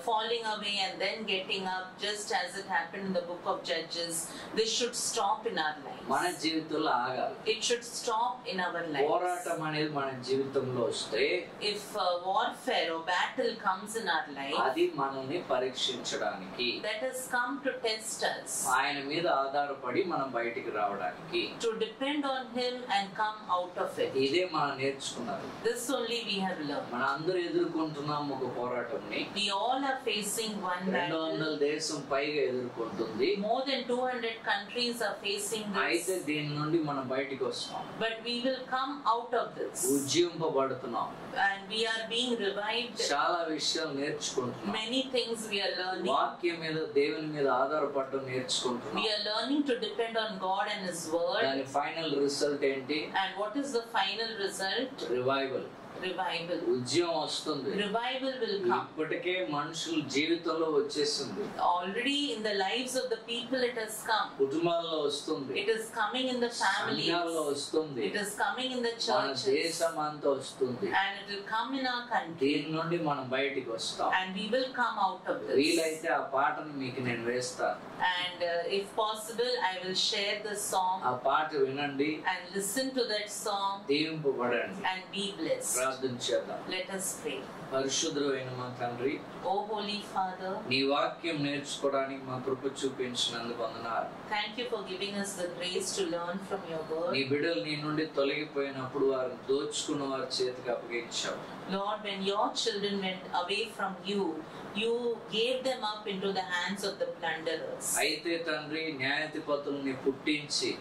B: falling away and then getting up, just as it happened in the book of Judges, this should stop in our
A: మన
B: lives.
A: జీవితంలో ఆగాలి.
B: It should stop in our lives.
A: పోరాటం అనేది మన జీవితంలో వస్తే
B: If warfare or battle comes in our life,
A: అది మనల్ని పరీక్షించడానికి,
B: that has come to test us,
A: ఆయన మీద ఆధారపడి మనం బయటికి రావడానికి.
B: to depend on Him and come out of it.
A: ఇదే మనం నేర్చుకున్నది.
B: This only we have learned.
A: మన అందరూ ఎదుర్కొంటున్నాం ఒక పోరాటంని.
B: We all are facing one
A: 200
B: battle.
A: దేశం పైగా ఎదుర్కొంటుంది.
B: More than 200 countries are facing
A: అయితే
B: this.
A: దీని నుండి మనం బయటికి వస్తాం,
B: But we will come out of this.
A: ఉజ్జీవింపబడుతున్నాం,
B: And we are being revived.
A: చాలా విషయాలు నేర్చుకుంటున్నాం.
B: Many things we are learning.
A: వాక్యం మీద, దేవుని మీద ఆధారపడడం నేర్చుకుంటున్నాం.
B: We are learning to depend on God and His word.
A: దాని ఫైనల్ రిజల్ట్ ఏంటి?
B: And what is the final result?
A: Revival.
B: Revival.
A: ఉద్యమం వస్తుంది.
B: Revival will come.
A: ఇప్పటికే మనుషుల జీవితంలో వచ్చేసింది.
B: Already in the lives of the people it has come.
A: కుటుంబాల్లో వస్తుంది.
B: It is coming in the
A: సంఘాల్లో
B: families.
A: వస్తుంది.
B: It is coming in the
A: మన
B: churches.
A: దేశం అంతా వస్తుంది.
B: And it will come in our country.
A: దీని నుండి మనం బయటికి వస్తాం.
B: And we will come out of this.
A: వీలైతే ఆ పాటను మీకు నేను వేస్తాను.
B: And if possible, I will share the song
A: ఆ పాట వినండి,
B: and listen to that song
A: దీవింపబడండి.
B: and be blessed.
A: ప్రార్థన చేద్దాం.
B: Let us pray.
A: పరిశుద్ధుడైన మా తండ్రి,
B: O Holy Father,
A: నీ వాక్యం నేర్చుకోవడానికి మా కృప చూపించినందుకు వందనాలు.
B: thank you for giving us the grace to learn from your
A: నీ
B: word.
A: బిడ్డలు నీ నుండి తొలగిపోయినప్పుడు వారిని దోచుకున్న వారి చేతికి అప్పగించావు.
B: Lord, when your children went away from you, you gave them up into the hands of the plunderers.
A: అయితే తండ్రి, న్యాయాధిపతుల్ని పుట్టించి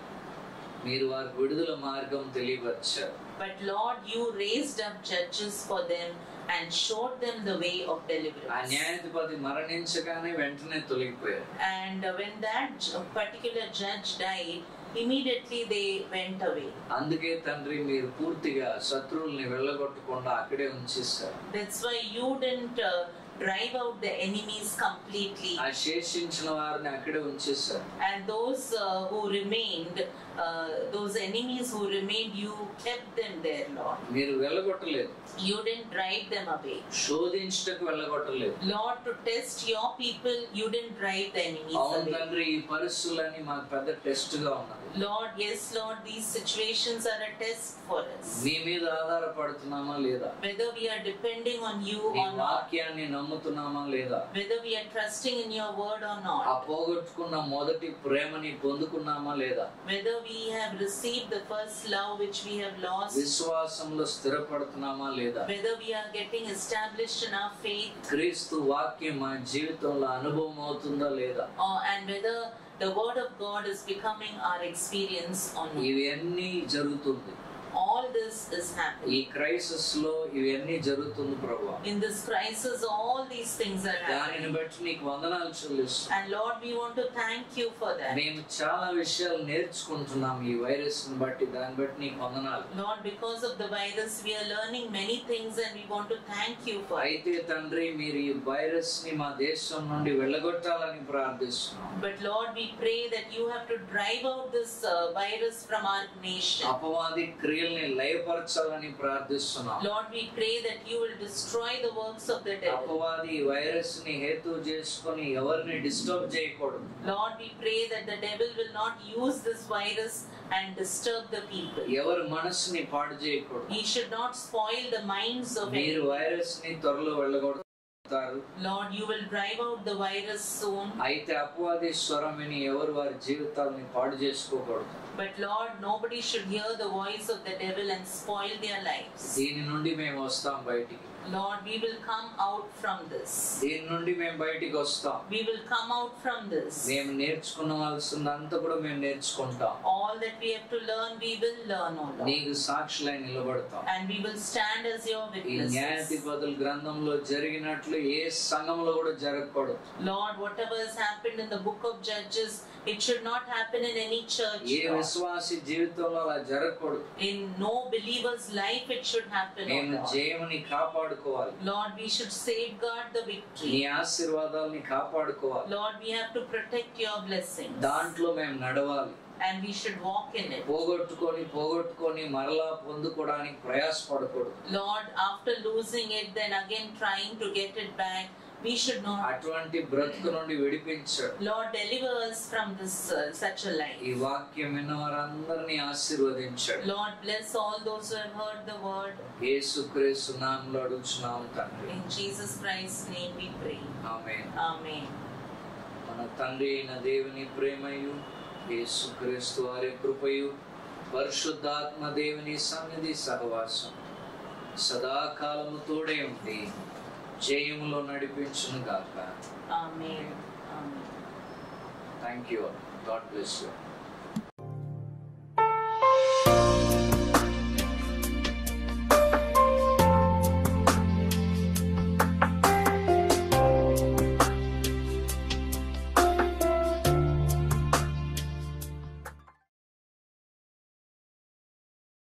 A: మీరు వారికి విడుదల మార్గం తెలియపరిచారు.
B: But Lord, you raised up judges for them and showed them the way of
A: ఆ
B: deliverance.
A: న్యాయాధిపతి మరణించగానే వెంటనే తొలగిపోయారు.
B: And when that particular judge died, immediately they went away.
A: అందుకే తండ్రి మీరు పూర్తిగా శత్రువుల్ని వెళ్ళగొట్టకుండా అక్కడే ఉంచేస్తారు.
B: That's why you didn't drive out the enemies completely.
A: ఆ శేషించిన వారిని అక్కడే ఉంచేస్తారు.
B: And those who remained, those enemies who remained, you kept them there, Lord.
A: మీరు వెళ్ళగొట్టలేదు.
B: You didn't drive them away.
A: శోధించటకు వెళ్ళగొట్టలేదు.
B: Lord, to test your people, you didn't drive the enemies
A: అవును
B: away.
A: తండ్రి, ఈ పరిస్థితులన్నీ మాకు పెద్ద టెస్ట్ గా ఉన్నది.
B: Lord, yes, Lord, these situations are a test for us.
A: మీ మీద ఆధారపడుతున్నామా లేదా?
B: Whether we are depending on you
A: నీ
B: or not.
A: వాక్యాన్ని నమ్ముతున్నామా లేదా?
B: Whether we are trusting in your word or
A: ఆ
B: not.
A: పోగొట్టుకున్న మొదటి ప్రేమని పొందుకున్నామా లేదా?
B: Whether we have received the first love which we have lost.
A: విశ్వాసంలో స్థిరపడుతున్నామా లేదా?
B: Whether we are getting established in our faith.
A: క్రీస్తు వాక్యం మా జీవితంలో అనుభవం అవుతుందా లేదా?
B: And whether the word of God is becoming our experience or not.
A: ఇవన్నీ జరుగుతుంది.
B: All this is
A: ఈ
B: happening.
A: క్రైసిస్ లో ఇవన్నీ జరుగుతుంది ప్రభువా.
B: In this crisis, all these things are
A: దానిని
B: happening.
A: బట్టి నీకు వందనాలు చెల్లిస్తున్నాం.
B: And Lord, we want to thank you for that.
A: మేము చాలా విషయాలు నేర్చుకుంటున్నాం ఈ వైరస్ ని బట్టి, దాన్ని బట్టి నీకు వందనాలు.
B: Lord, because of the virus, we are learning many things and we want to thank you for it.
A: అయితే తండ్రి, మీరు ఈ వైరస్ ని మా దేశం నుండి వెళ్ళగొట్టాలని ప్రార్థిస్తున్నాం.
B: But Lord, we pray that you have to drive out this virus from our nation.
A: అపవాది క్రియల్ని లయపరచాలని ప్రార్థిస్తున్నాం.
B: Lord, we pray that you will destroy the works of the devil.
A: అపవాది ఈ వైరస్ ని హేతు చేసుకొని ఎవరిని డిస్టర్బ్ చేయకూడదు.
B: Lord, we pray that the devil will not use this virus and disturb the people.
A: ఎవరి మనసుని పాడు చేయకూడదు.
B: He should not spoil the minds of
A: మీరు
B: anyone.
A: వైరస్ ని త్వరలో వెళ్ళగొడతారు.
B: Lord, you will drive out the virus soon.
A: అయితే అపవాది స్వరం విని ఎవరు వారి జీవితాలని పాడు చేసుకోకూడదు.
B: But Lord, nobody should hear the voice of the devil and spoil their lives.
A: దీని నుండి మేము వస్తాం బయటికి.
B: Lord, we will come out from this.
A: దీని నుండి మేము బయటికి వస్తాం.
B: We will come out from this.
A: మేము నేర్చుకునవలసిందంతా కూడా మేము నేర్చుకుంటాం.
B: All that we have to learn, we will learn, O Lord.
A: నీకు సాక్షులై నిలబడతాం.
B: And we will stand as your
A: ఈ
B: witnesses.
A: న్యాయాధిపతుల గ్రంథంలో జరిగినట్లు ఏ సంఘంలో కూడా జరగకూడదు.
B: Lord, whatever has happened in the book of Judges, it should not happen in any church.
A: A
B: Lord.
A: విశ్వాసి జీవితంలో అలా జరగకూడదు.
B: In no believer's life it should happen, O
A: నేను
B: Lord.
A: జయముని కాపాడుకోవాలి.
B: Lord, we should safeguard the
A: నీ
B: victory.
A: ఆశీర్వాదాలని కాపాడుకోవాలి.
B: Lord, we have to protect your blessings.
A: దాంట్లో మేము నడవాలి.
B: And we should walk in it.
A: పోగొట్టుకొని మరలా పొందుకోవడానికి ప్రయాసపడకూడదు.
B: Lord, after losing it, then again trying to get it back, we should not.
A: అటువంటి బ్రతుకు నుండి విడిపించాడు.
B: Lord, deliver us from this such a life.
A: ఈ వాక్యం విన్న వారందరినీ ఆశీర్వదించాడు.
B: Lord, bless all those who have heard the word.
A: యేసుక్రీస్తు నామములో అడుగుచున్నాము తండ్రి.
B: In Jesus Christ's name we pray.
A: Amen.
B: Amen.
A: మన తండ్రి అయిన దేవుని ప్రేమయు, యేసుక్రీస్తు వారి కృపయు, పరిశుద్ధాత్మ దేవుని సన్నిధి సహవాసం సదాకాలము తోడే ఉండి జయములో నడిపించును గాక.
B: Amen. Amen.
A: Thank you. God bless you.